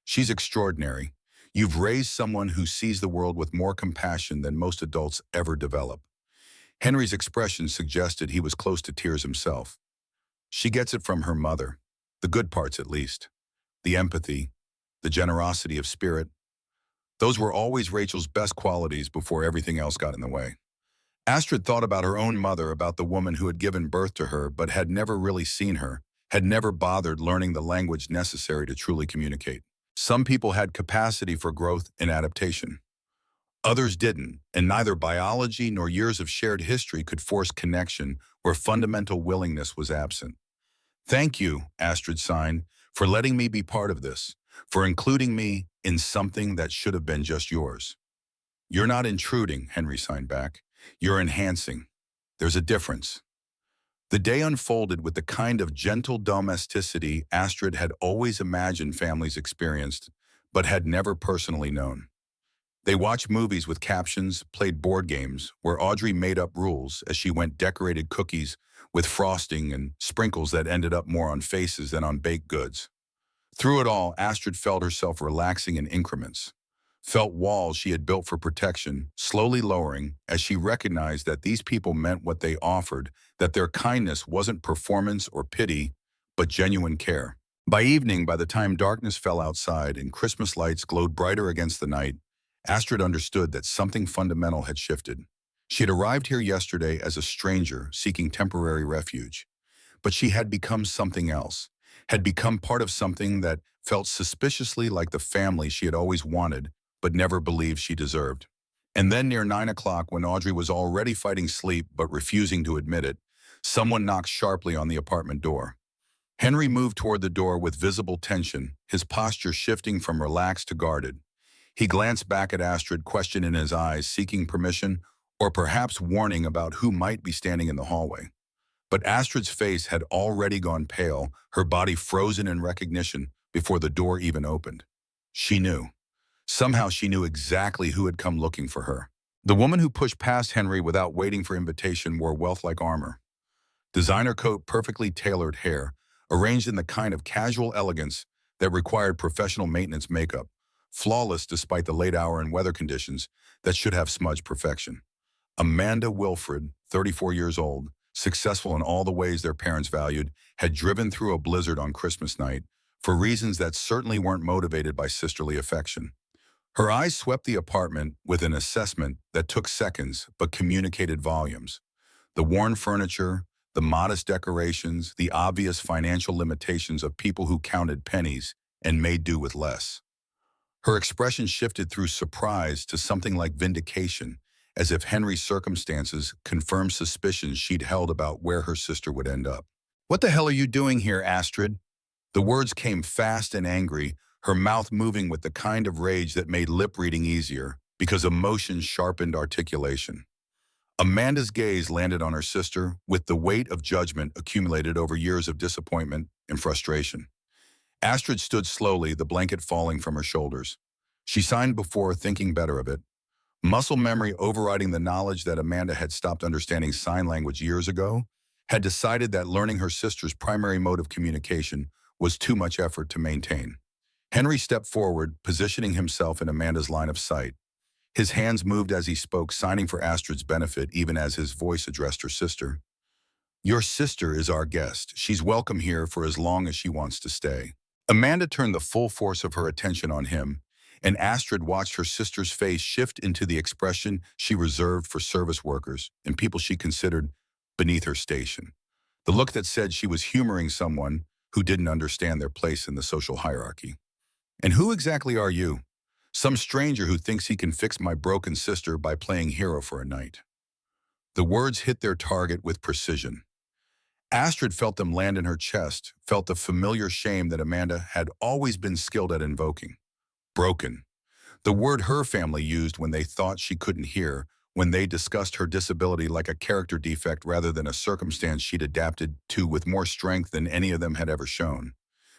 "She's extraordinary. You've raised someone who sees the world with more compassion than most adults ever develop." Henry's expression suggested he was close to tears himself. She gets it from her mother. The good parts, at least. The empathy, the generosity of spirit. Those were always Rachel's best qualities before everything else got in the way. Astrid thought about her own mother, about the woman who had given birth to her but had never really seen her, had never bothered learning the language necessary to truly communicate. Some people had capacity for growth and adaptation. Others didn't, and neither biology nor years of shared history could force connection where fundamental willingness was absent. Thank you, Astrid signed, for letting me be part of this, for including me in something that should have been just yours. You're not intruding, Henry signed back. You're enhancing. There's a difference. The day unfolded with the kind of gentle domesticity Astrid had always imagined families experienced, but had never personally known. They watched movies with captions, played board games, where Audrey made up rules as she went decorated cookies with frosting and sprinkles that ended up more on faces than on baked goods. Through it all, Astrid felt herself relaxing in increments, felt walls she had built for protection slowly lowering as she recognized that these people meant what they offered, that their kindness wasn't performance or pity, but genuine care. By evening, by the time darkness fell outside and Christmas lights glowed brighter against the night, Astrid understood that something fundamental had shifted. She had arrived here yesterday as a stranger seeking temporary refuge, but she had become something else, had become part of something that felt suspiciously like the family she had always wanted but never believed she deserved. And then near 9 o'clock, when Audrey was already fighting sleep but refusing to admit it, someone knocked sharply on the apartment door. Henry moved toward the door with visible tension, his posture shifting from relaxed to guarded. He glanced back at Astrid, question in his eyes, seeking permission, or perhaps warning about who might be standing in the hallway. But Astrid's face had already gone pale, her body frozen in recognition before the door even opened. She knew. Somehow she knew exactly who had come looking for her. The woman who pushed past Henry without waiting for invitation wore wealth-like armor. Designer coat, perfectly tailored hair, arranged in the kind of casual elegance that required professional maintenance makeup, flawless despite the late hour and weather conditions that should have smudged perfection. Amanda Wilfred, 34 years old, successful in all the ways their parents valued, had driven through a blizzard on Christmas night for reasons that certainly weren't motivated by sisterly affection. Her eyes swept the apartment with an assessment that took seconds but communicated volumes. The worn furniture, the modest decorations, the obvious financial limitations of people who counted pennies and made do with less. Her expression shifted through surprise to something like vindication, as if Henry's circumstances confirmed suspicions she'd held about where her sister would end up. "What the hell are you doing here, Astrid?" The words came fast and angry, her mouth moving with the kind of rage that made lip reading easier, because emotion sharpened articulation. Amanda's gaze landed on her sister with the weight of judgment accumulated over years of disappointment and frustration. Astrid stood slowly, the blanket falling from her shoulders. She signed before thinking better of it, muscle memory overriding the knowledge that Amanda had stopped understanding sign language years ago, had decided that learning her sister's primary mode of communication was too much effort to maintain. Henry stepped forward, positioning himself in Amanda's line of sight. His hands moved as he spoke, signing for Astrid's benefit even as his voice addressed her sister. "Your sister is our guest. She's welcome here for as long as she wants to stay." Amanda turned the full force of her attention on him, and Astrid watched her sister's face shift into the expression she reserved for service workers and people she considered beneath her station. The look that said she was humoring someone who didn't understand their place in the social hierarchy. "And who exactly are you? Some stranger who thinks he can fix my broken sister by playing hero for a night." The words hit their target with precision. Astrid felt them land in her chest, felt the familiar shame that Amanda had always been skilled at invoking. Broken. The word her family used when they thought she couldn't hear, when they discussed her disability like a character defect rather than a circumstance she'd adapted to with more strength than any of them had ever shown.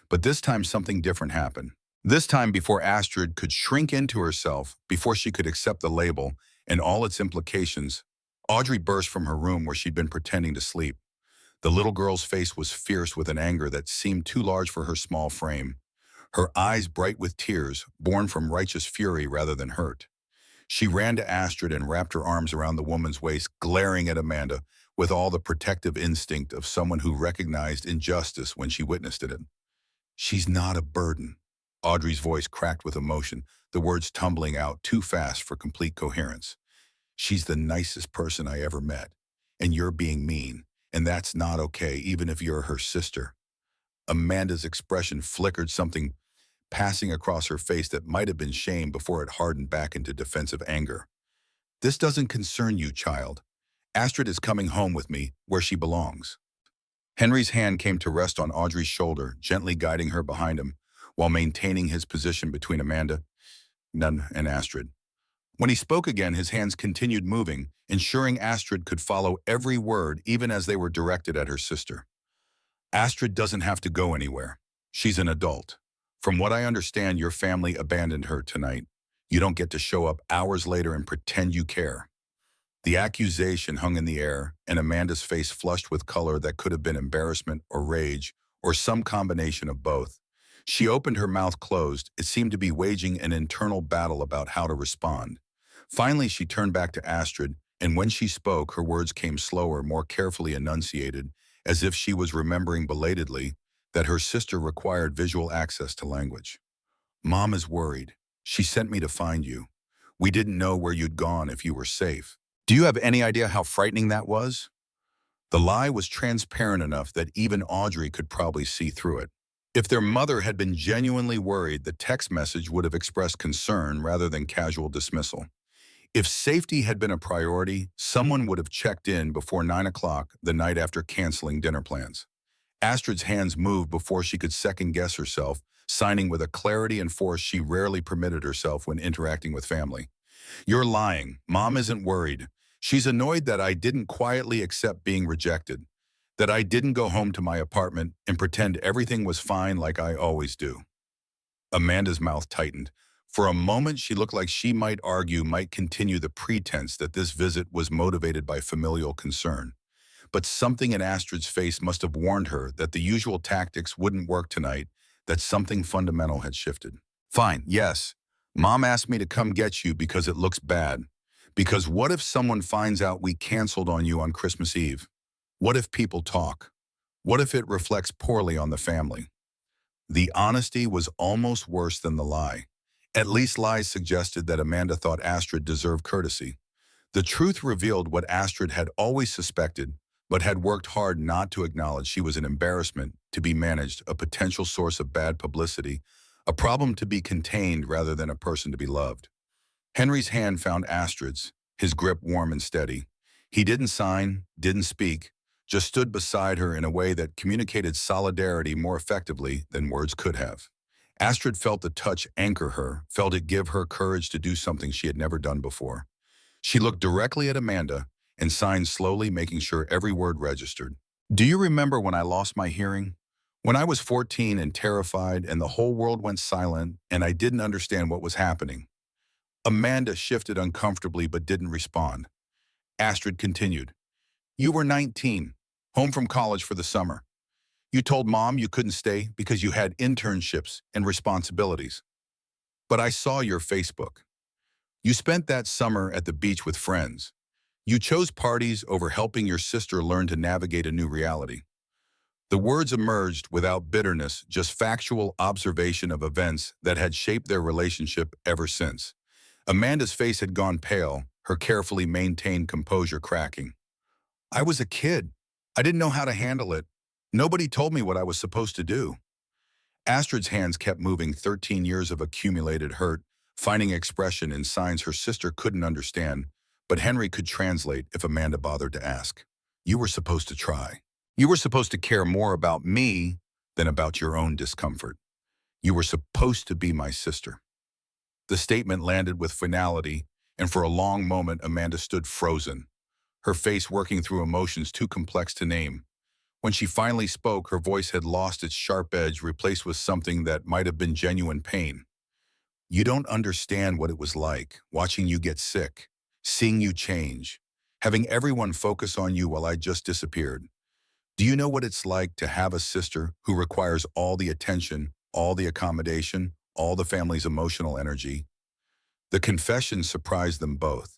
But this time something different happened. This time before Astrid could shrink into herself, before she could accept the label and all its implications, Audrey burst from her room where she'd been pretending to sleep. The little girl's face was fierce with an anger that seemed too large for her small frame. Her eyes bright with tears, born from righteous fury rather than hurt. She ran to Astrid and wrapped her arms around the woman's waist, glaring at Amanda with all the protective instinct of someone who recognized injustice when she witnessed it. "She's not a burden." Audrey's voice cracked with emotion, the words tumbling out too fast for complete coherence. She's the nicest person I ever met. And you're being mean. And that's not okay, even if you're her sister. Amanda's expression flickered, something passing across her face that might have been shame before it hardened back into defensive anger. This doesn't concern you, child. Astrid is coming home with me, where she belongs. Henry's hand came to rest on Audrey's shoulder, gently guiding her behind him, while maintaining his position between Amanda, Nun, and Astrid. When he spoke again, his hands continued moving, ensuring Astrid could follow every word even as they were directed at her sister. Astrid doesn't have to go anywhere. She's an adult. From what I understand, your family abandoned her tonight. You don't get to show up hours later and pretend you care. The accusation hung in the air, and Amanda's face flushed with color that could have been embarrassment or rage, or some combination of both. She opened her mouth closed. It seemed to be waging an internal battle about how to respond. Finally, she turned back to Astrid, and when she spoke, her words came slower, more carefully enunciated, as if she was remembering belatedly that her sister required visual access to language. Mom is worried. She sent me to find you. We didn't know where you'd gone, if you were safe. Do you have any idea how frightening that was? The lie was transparent enough that even Audrey could probably see through it. If their mother had been genuinely worried, the text message would have expressed concern rather than casual dismissal. If safety had been a priority, someone would have checked in before 9 o'clock the night after canceling dinner plans. Astrid's hands moved before she could second-guess herself, signing with a clarity and force she rarely permitted herself when interacting with family. You're lying. Mom isn't worried. She's annoyed that I didn't quietly accept being rejected, that I didn't go home to my apartment and pretend everything was fine like I always do. Amanda's mouth tightened. For a moment, she looked like she might continue the pretense that this visit was motivated by familial concern. But something in Astrid's face must have warned her that the usual tactics wouldn't work tonight, that something fundamental had shifted. Fine, yes. Mom asked me to come get you because it looks bad. Because what if someone finds out we canceled on you on Christmas Eve? What if people talk? What if it reflects poorly on the family? The honesty was almost worse than the lie. At least lies suggested that Amanda thought Astrid deserved courtesy. The truth revealed what Astrid had always suspected, but had worked hard not to acknowledge. She was an embarrassment to be managed, a potential source of bad publicity, a problem to be contained rather than a person to be loved. Henry's hand found Astrid's, his grip warm and steady. He didn't sign, didn't speak, just stood beside her in a way that communicated solidarity more effectively than words could have. Astrid felt the touch anchor her, felt it give her courage to do something she had never done before. She looked directly at Amanda and signed slowly, making sure every word registered. Do you remember when I lost my hearing? When I was 14 and terrified and the whole world went silent and I didn't understand what was happening? Amanda shifted uncomfortably but didn't respond. Astrid continued. You were 19, home from college for the summer. You told Mom you couldn't stay because you had internships and responsibilities. But I saw your Facebook. You spent that summer at the beach with friends. You chose parties over helping your sister learn to navigate a new reality. The words emerged without bitterness, just factual observation of events that had shaped their relationship ever since. Amanda's face had gone pale, her carefully maintained composure cracking. I was a kid. I didn't know how to handle it. Nobody told me what I was supposed to do. Astrid's hands kept moving, 13 years of accumulated hurt, finding expression in signs her sister couldn't understand, but Henry could translate if Amanda bothered to ask. You were supposed to try. You were supposed to care more about me than about your own discomfort. You were supposed to be my sister. The statement landed with finality, and for a long moment Amanda stood frozen, her face working through emotions too complex to name. When she finally spoke, her voice had lost its sharp edge, replaced with something that might have been genuine pain. You don't understand what it was like, watching you get sick, seeing you change, having everyone focus on you while I just disappeared. Do you know what it's like to have a sister who requires all the attention, all the accommodation, all the family's emotional energy? The confession surprised them both.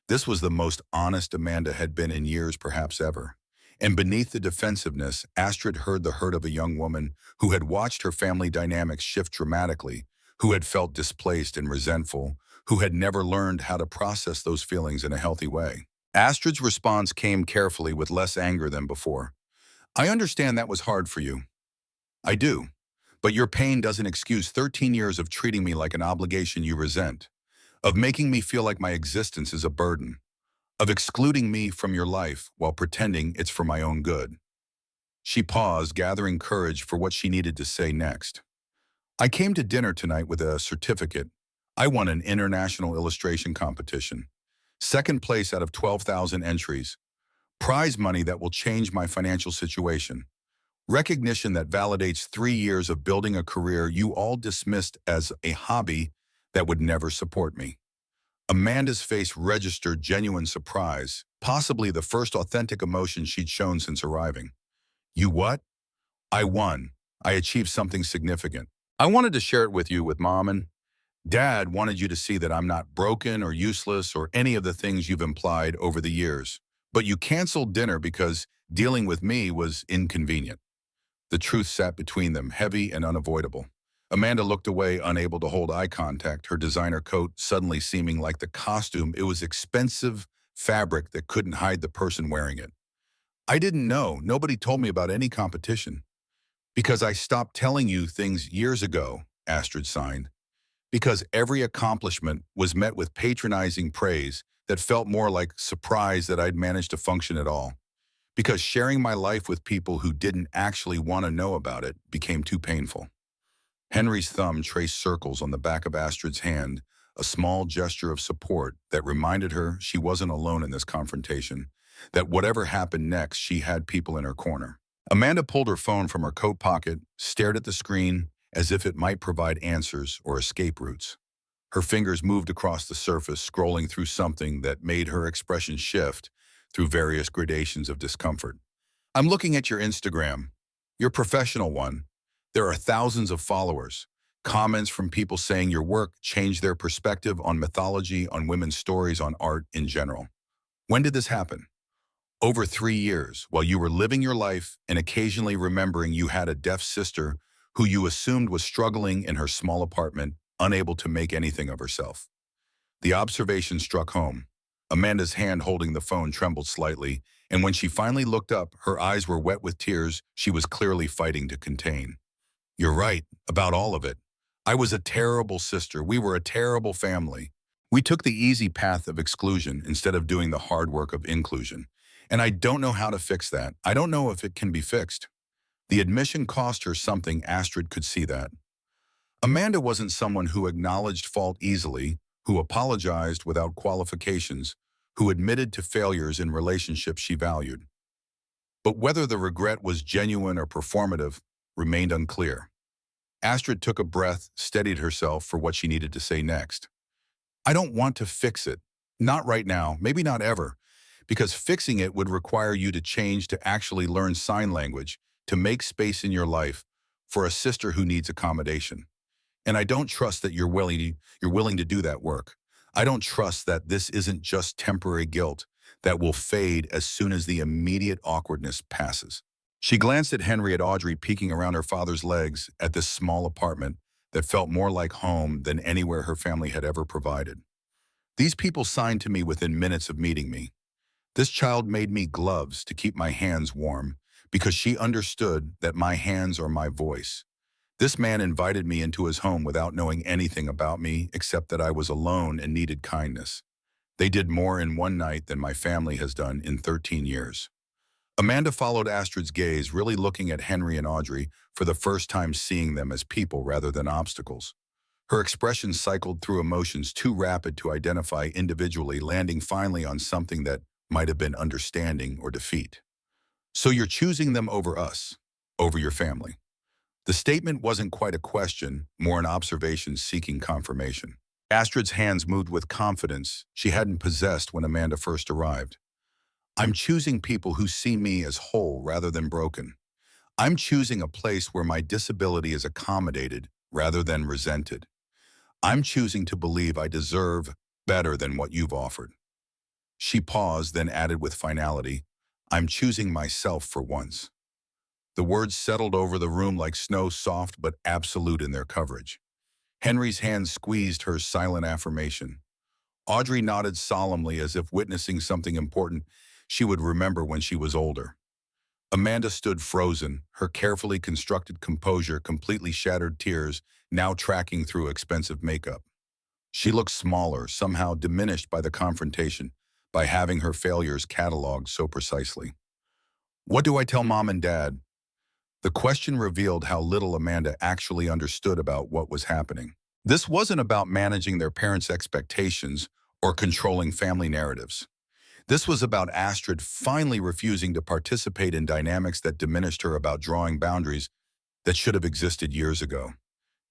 This was the most honest Amanda had been in years, perhaps ever. And beneath the defensiveness, Astrid heard the hurt of a young woman who had watched her family dynamics shift dramatically, who had felt displaced and resentful, who had never learned how to process those feelings in a healthy way. Astrid's response came carefully with less anger than before. I understand that was hard for you. I do. But your pain doesn't excuse 13 years of treating me like an obligation you resent, of making me feel like my existence is a burden, of excluding me from your life while pretending it's for my own good. She paused, gathering courage for what she needed to say next. I came to dinner tonight with a certificate. I won an international illustration competition. Second place out of 12,000 entries. Prize money that will change my financial situation. Recognition that validates 3 years of building a career you all dismissed as a hobby that would never support me. Amanda's face registered genuine surprise, possibly the first authentic emotion she'd shown since arriving. You what? I won. I achieved something significant. I wanted to share it with you with Mom, and Dad wanted you to see that I'm not broken or useless or any of the things you've implied over the years. But you canceled dinner because dealing with me was inconvenient. The truth sat between them, heavy and unavoidable. Amanda looked away, unable to hold eye contact, her designer coat suddenly seeming like the costume. It was expensive fabric that couldn't hide the person wearing it. I didn't know. Nobody told me about any competition. Because I stopped telling you things years ago, Astrid signed. Because every accomplishment was met with patronizing praise that felt more like surprise that I'd managed to function at all. Because sharing my life with people who didn't actually want to know about it became too painful. Henry's thumb traced circles on the back of Astrid's hand, a small gesture of support that reminded her she wasn't alone in this confrontation, that whatever happened next, she had people in her corner. Amanda pulled her phone from her coat pocket, stared at the screen as if it might provide answers or escape routes. Her fingers moved across the surface, scrolling through something that made her expression shift through various gradations of discomfort. I'm looking at your Instagram, your professional one. There are thousands of followers, comments from people saying your work changed their perspective on mythology, on women's stories, on art in general. When did this happen? Over 3 years, while you were living your life and occasionally remembering you had a deaf sister who you assumed was struggling in her small apartment, unable to make anything of herself. The observation struck home. Amanda's hand holding the phone trembled slightly, and when she finally looked up, her eyes were wet with tears she was clearly fighting to contain. You're right, about all of it. I was a terrible sister. We were a terrible family. We took the easy path of exclusion instead of doing the hard work of inclusion. And I don't know how to fix that. I don't know if it can be fixed. The admission cost her something. Astrid could see that. Amanda wasn't someone who acknowledged fault easily, who apologized without qualifications, who admitted to failures in relationships she valued. But whether the regret was genuine or performative remained unclear. Astrid took a breath, steadied herself for what she needed to say next. I don't want to fix it. Not right now, maybe not ever, because fixing it would require you to change, to actually learn sign language, to make space in your life for a sister who needs accommodation. And I don't trust that you're willing to do that work. I don't trust that this isn't just temporary guilt that will fade as soon as the immediate awkwardness passes. She glanced at Henry, at Audrey peeking around her father's legs, at this small apartment that felt more like home than anywhere her family had ever provided. These people signed to me within minutes of meeting me. This child made me gloves to keep my hands warm because she understood that my hands are my voice. This man invited me into his home without knowing anything about me except that I was alone and needed kindness. They did more in one night than my family has done in 13 years. Amanda followed Astrid's gaze, really looking at Henry and Audrey, for the first time seeing them as people rather than obstacles. Her expression cycled through emotions too rapid to identify individually, landing finally on something that might have been understanding or defeat. So you're choosing them over us, over your family. The statement wasn't quite a question, more an observation seeking confirmation. Astrid's hands moved with confidence she hadn't possessed when Amanda first arrived. I'm choosing people who see me as whole rather than broken. I'm choosing a place where my disability is accommodated rather than resented. I'm choosing to believe I deserve better than what you've offered. She paused, then added with finality, I'm choosing myself for once. The words settled over the room like snow, soft but absolute in their coverage. Henry's hand squeezed her silent affirmation. Audrey nodded solemnly as if witnessing something important she would remember when she was older. Amanda stood frozen, her carefully constructed composure completely shattered, tears now tracking through expensive makeup. She looked smaller, somehow diminished by the confrontation, by having her failures cataloged so precisely. What do I tell Mom and Dad? The question revealed how little Amanda actually understood about what was happening. This wasn't about managing their parents' expectations or controlling family narratives. This was about Astrid finally refusing to participate in dynamics that diminished her, about drawing boundaries that should have existed years ago.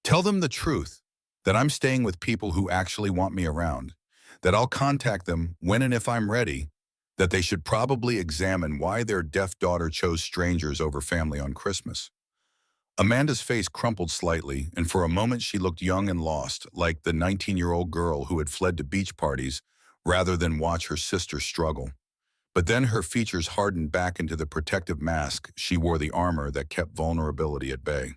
Tell them the truth, that I'm staying with people who actually want me around, that I'll contact them when and if I'm ready, that they should probably examine why their deaf daughter chose strangers over family on Christmas. Amanda's face crumpled slightly, and for a moment she looked young and lost, like the 19-year-old girl who had fled to beach parties rather than watch her sister struggle. But then her features hardened back into the protective mask she wore, the armor that kept vulnerability at bay.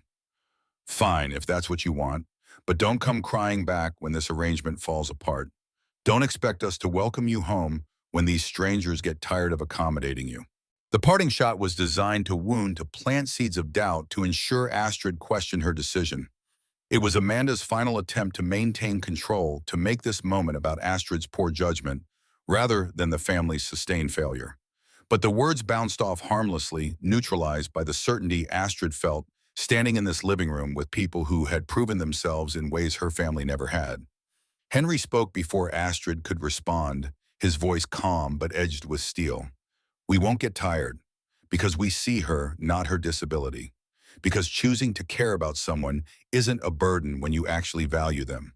Fine, if that's what you want, but don't come crying back when this arrangement falls apart. Don't expect us to welcome you home when these strangers get tired of accommodating you. The parting shot was designed to wound, to plant seeds of doubt, to ensure Astrid questioned her decision. It was Amanda's final attempt to maintain control, to make this moment about Astrid's poor judgment, rather than the family's sustained failure. But the words bounced off harmlessly, neutralized by the certainty Astrid felt standing in this living room with people who had proven themselves in ways her family never had. Henry spoke before Astrid could respond, his voice calm but edged with steel. We won't get tired, because we see her, not her disability. Because choosing to care about someone isn't a burden when you actually value them.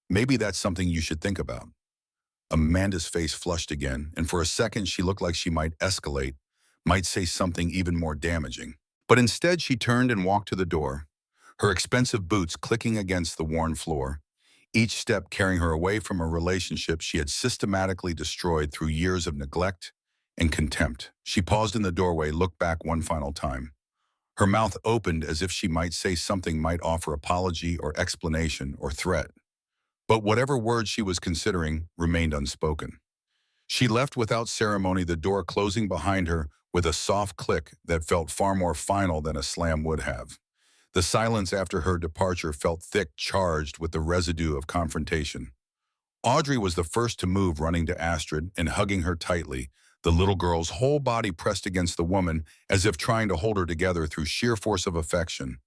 Maybe that's something you should think about. Amanda's face flushed again, and for a second she looked like she might escalate, might say something even more damaging. But instead she turned and walked to the door, her expensive boots clicking against the worn floor, each step carrying her away from a relationship she had systematically destroyed through years of neglect and contempt. She paused in the doorway, looked back one final time. Her mouth opened as if she might say something, might offer apology or explanation or threat. But whatever words she was considering remained unspoken. She left without ceremony, the door closing behind her with a soft click that felt far more final than a slam would have. The silence after her departure felt thick, charged with the residue of confrontation. Audrey was the first to move, running to Astrid and hugging her tightly, the little girl's whole body pressed against the woman as if trying to hold her together through sheer force of affection.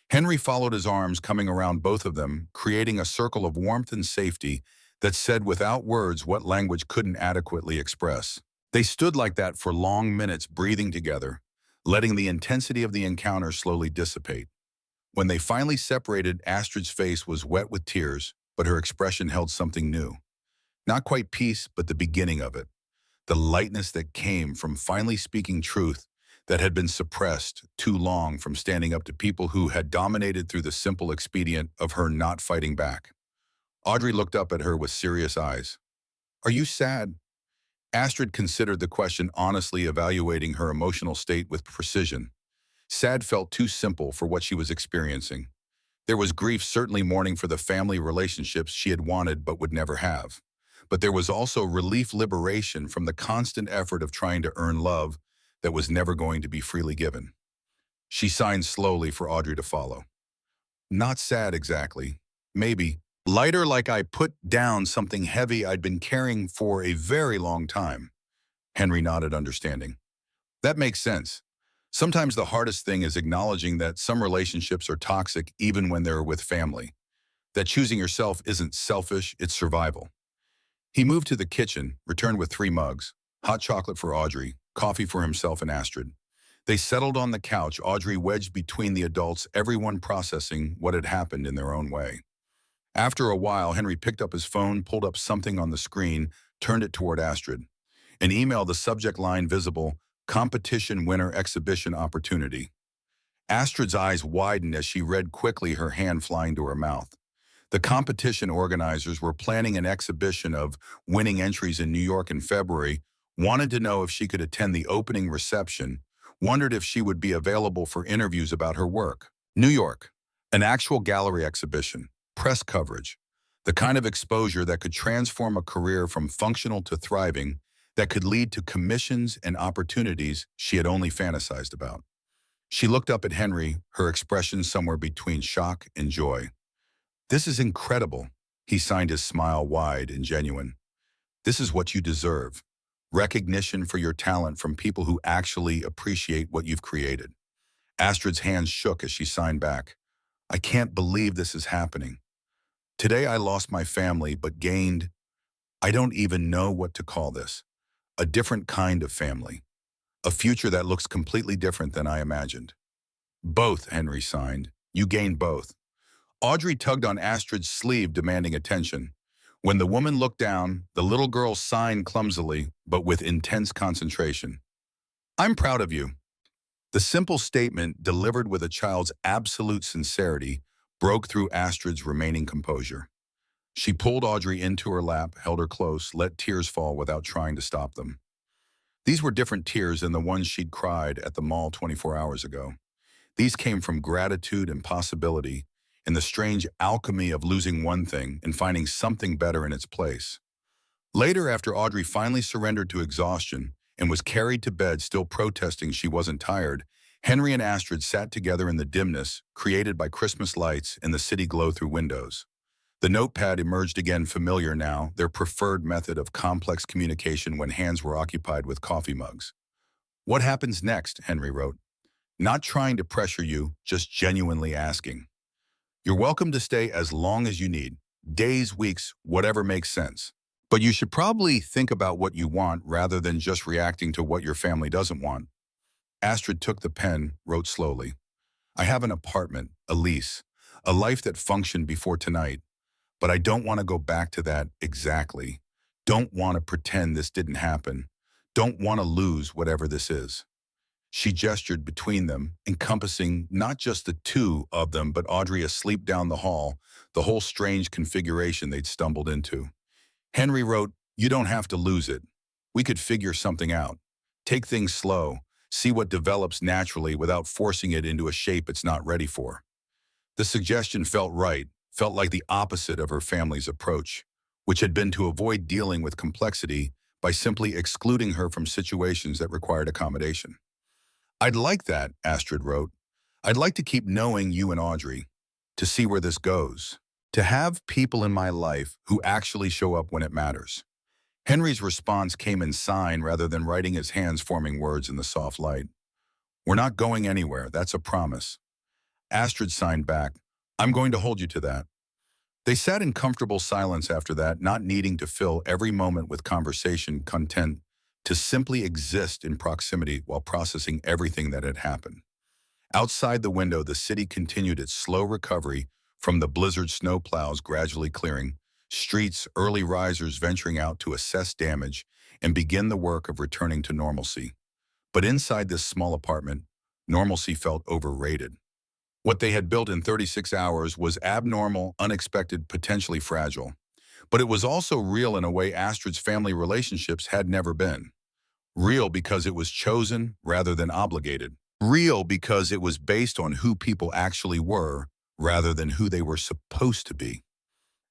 Henry followed, his arms coming around both of them, creating a circle of warmth and safety that said without words what language couldn't adequately express. They stood like that for long minutes, breathing together, letting the intensity of the encounter slowly dissipate. When they finally separated, Astrid's face was wet with tears, but her expression held something new. Not quite peace, but the beginning of it. The lightness that came from finally speaking truth that had been suppressed too long, from standing up to people who had dominated through the simple expedient of her not fighting back. Audrey looked up at her with serious eyes. Are you sad? Astrid considered the question, honestly evaluating her emotional state with precision. Sad felt too simple for what she was experiencing. There was grief, certainly mourning for the family relationships she had wanted but would never have. But there was also relief, liberation from the constant effort of trying to earn love that was never going to be freely given. She signed slowly for Audrey to follow. Not sad exactly. Maybe lighter, like I put down something heavy I'd been carrying for a very long time. Henry nodded, understanding. That makes sense. Sometimes the hardest thing is acknowledging that some relationships are toxic even when they're with family. That choosing yourself isn't selfish, it's survival. He moved to the kitchen, returned with 3 mugs, hot chocolate for Audrey, coffee for himself and Astrid. They settled on the couch, Audrey wedged between the adults, everyone processing what had happened in their own way. After a while, Henry picked up his phone, pulled up something on the screen, turned it toward Astrid. An email, the subject line visible, competition winner exhibition opportunity. Astrid's eyes widened as she read quickly, her hand flying to her mouth. The competition organizers were planning an exhibition of winning entries in New York in February, wanted to know if she could attend the opening reception, wondered if she would be available for interviews about her work. New York, an actual gallery exhibition. press coverage, the kind of exposure that could transform a career from functional to thriving, that could lead to commissions and opportunities she had only fantasized about. She looked up at Henry, her expression somewhere between shock and joy. "This is incredible." He signed his smile wide and genuine. "This is what you deserve. Recognition for your talent from people who actually appreciate what you've created." Astrid's hands shook as she signed back. "I can't believe this is happening. Today I lost my family but gained, I don't even know what to call this, a different kind of family. A future that looks completely different than I imagined." "Both," Henry signed. "You gained both." Audrey tugged on Astrid's sleeve, demanding attention. When the woman looked down, the little girl signed clumsily, but with intense concentration. "I'm proud of you." The simple statement, delivered with a child's absolute sincerity, broke through Astrid's remaining composure. She pulled Audrey into her lap, held her close, let tears fall without trying to stop them. These were different tears than the ones she'd cried at the mall 24 hours ago. These came from gratitude and possibility, and the strange alchemy of losing one thing and finding something better in its place. Later, after Audrey finally surrendered to exhaustion and was carried to bed still protesting she wasn't tired, Henry and Astrid sat together in the dimness created by Christmas lights and the city glow through windows. The notepad emerged again, familiar now, their preferred method of complex communication when hands were occupied with coffee mugs. "What happens next?" Henry wrote. "Not trying to pressure you, just genuinely asking. You're welcome to stay as long as you need, days, weeks, whatever makes sense. But you should probably think about what you want rather than just reacting to what your family doesn't want." Astrid took the pen, wrote slowly. "I have an apartment, a lease, a life that functioned before tonight. But I don't want to go back to that exactly. Don't want to pretend this didn't happen. Don't want to lose whatever this is." She gestured between them, encompassing not just the two of them, but Audrey asleep down the hall, the whole strange configuration they'd stumbled into. Henry wrote, "You don't have to lose it. We could figure something out. Take things slow. See what develops naturally without forcing it into a shape it's not ready for." The suggestion felt right, felt like the opposite of her family's approach, which had been to avoid dealing with complexity by simply excluding her from situations that required accommodation. "I'd like that," Astrid wrote. "I'd like to keep knowing you and Audrey, to see where this goes, to have people in my life who actually show up when it matters." Henry's response came in sign rather than writing, his hands forming words in the soft light. "We're not going anywhere, that's a promise." Astrid signed back, "I'm going to hold you to that." They sat in comfortable silence after that, not needing to fill every moment with conversation, content to simply exist in proximity while processing everything that had happened. Outside the window, the city continued its slow recovery from the blizzard snowplows gradually clearing, streets, early risers venturing out to assess damage and begin the work of returning to normalcy. But inside this small apartment, normalcy felt overrated. What they had built in 36 hours was abnormal, unexpected, potentially fragile. But it was also real in a way Astrid's family relationships had never been. Real because it was chosen rather than obligated. Real because it was based on who people actually were rather than who they were supposed to be.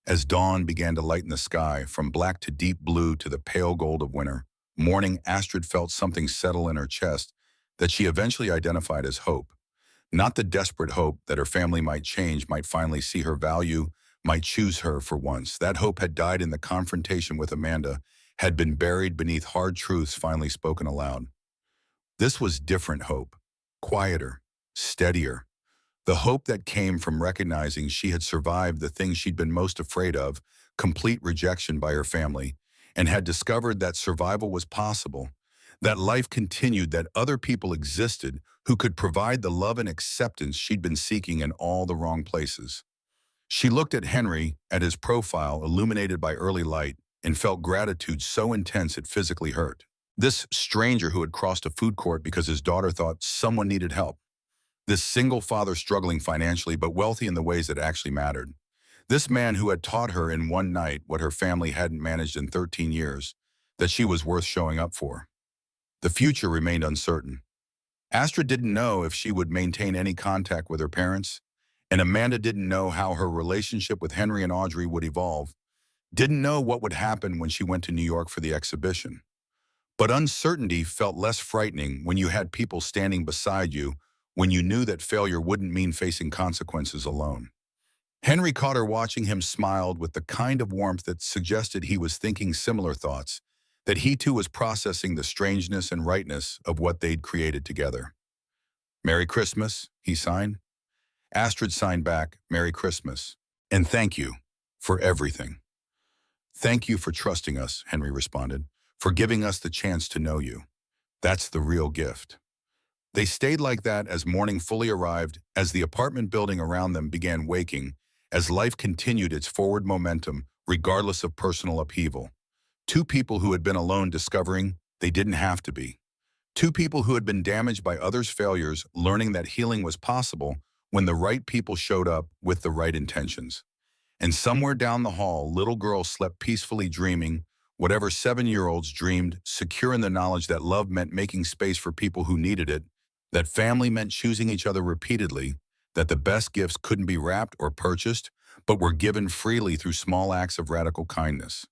As dawn began to lighten the sky, from black to deep blue to the pale gold of winter, morning, Astrid felt something settle in her chest that she eventually identified as hope. Not the desperate hope that her family might change, might finally see her value, might choose her for once. That hope had died in the confrontation with Amanda, had been buried beneath hard truths finally spoken aloud. This was different hope, quieter, steadier. The hope that came from recognizing she had survived the thing she'd been most afraid of, complete rejection by her family, and had discovered that survival was possible, that life continued, that other people existed who could provide the love and acceptance she'd been seeking in all the wrong places. She looked at Henry, at his profile illuminated by early light, and felt gratitude so intense it physically hurt. This stranger who had crossed a food court because his daughter thought someone needed help. This single father struggling financially but wealthy in the ways that actually mattered. This man who had taught her in one night what her family hadn't managed in 13 years, that she was worth showing up for. The future remained uncertain. Astrid didn't know if she would maintain any contact with her parents, And Amanda didn't know how her relationship with Henry and Audrey would evolve, didn't know what would happen when she went to New York for the exhibition. But uncertainty felt less frightening when you had people standing beside you, when you knew that failure wouldn't mean facing consequences alone. Henry caught her watching him, smiled with the kind of warmth that suggested he was thinking similar thoughts, that he too was processing the strangeness and rightness of what they'd created together. "Merry Christmas," he signed. Astrid signed back, "Merry Christmas. And thank you for everything." "Thank you for trusting us," Henry responded, "for giving us the chance to know you. That's the real gift." They stayed like that as morning fully arrived, as the apartment building around them began waking, as life continued its forward momentum, regardless of personal upheaval. Two people who had been alone discovering they didn't have to be. Two people who had been damaged by others' failures learning that healing was possible when the right people showed up with the right intentions. And somewhere down the hall, little girls slept peacefully, dreaming whatever 7-year-olds dreamed, secure in the knowledge that love meant making space for people who needed it, that family meant choosing each other repeatedly, that the best gifts couldn't be wrapped or purchased, but were given freely through small acts of radical kindness.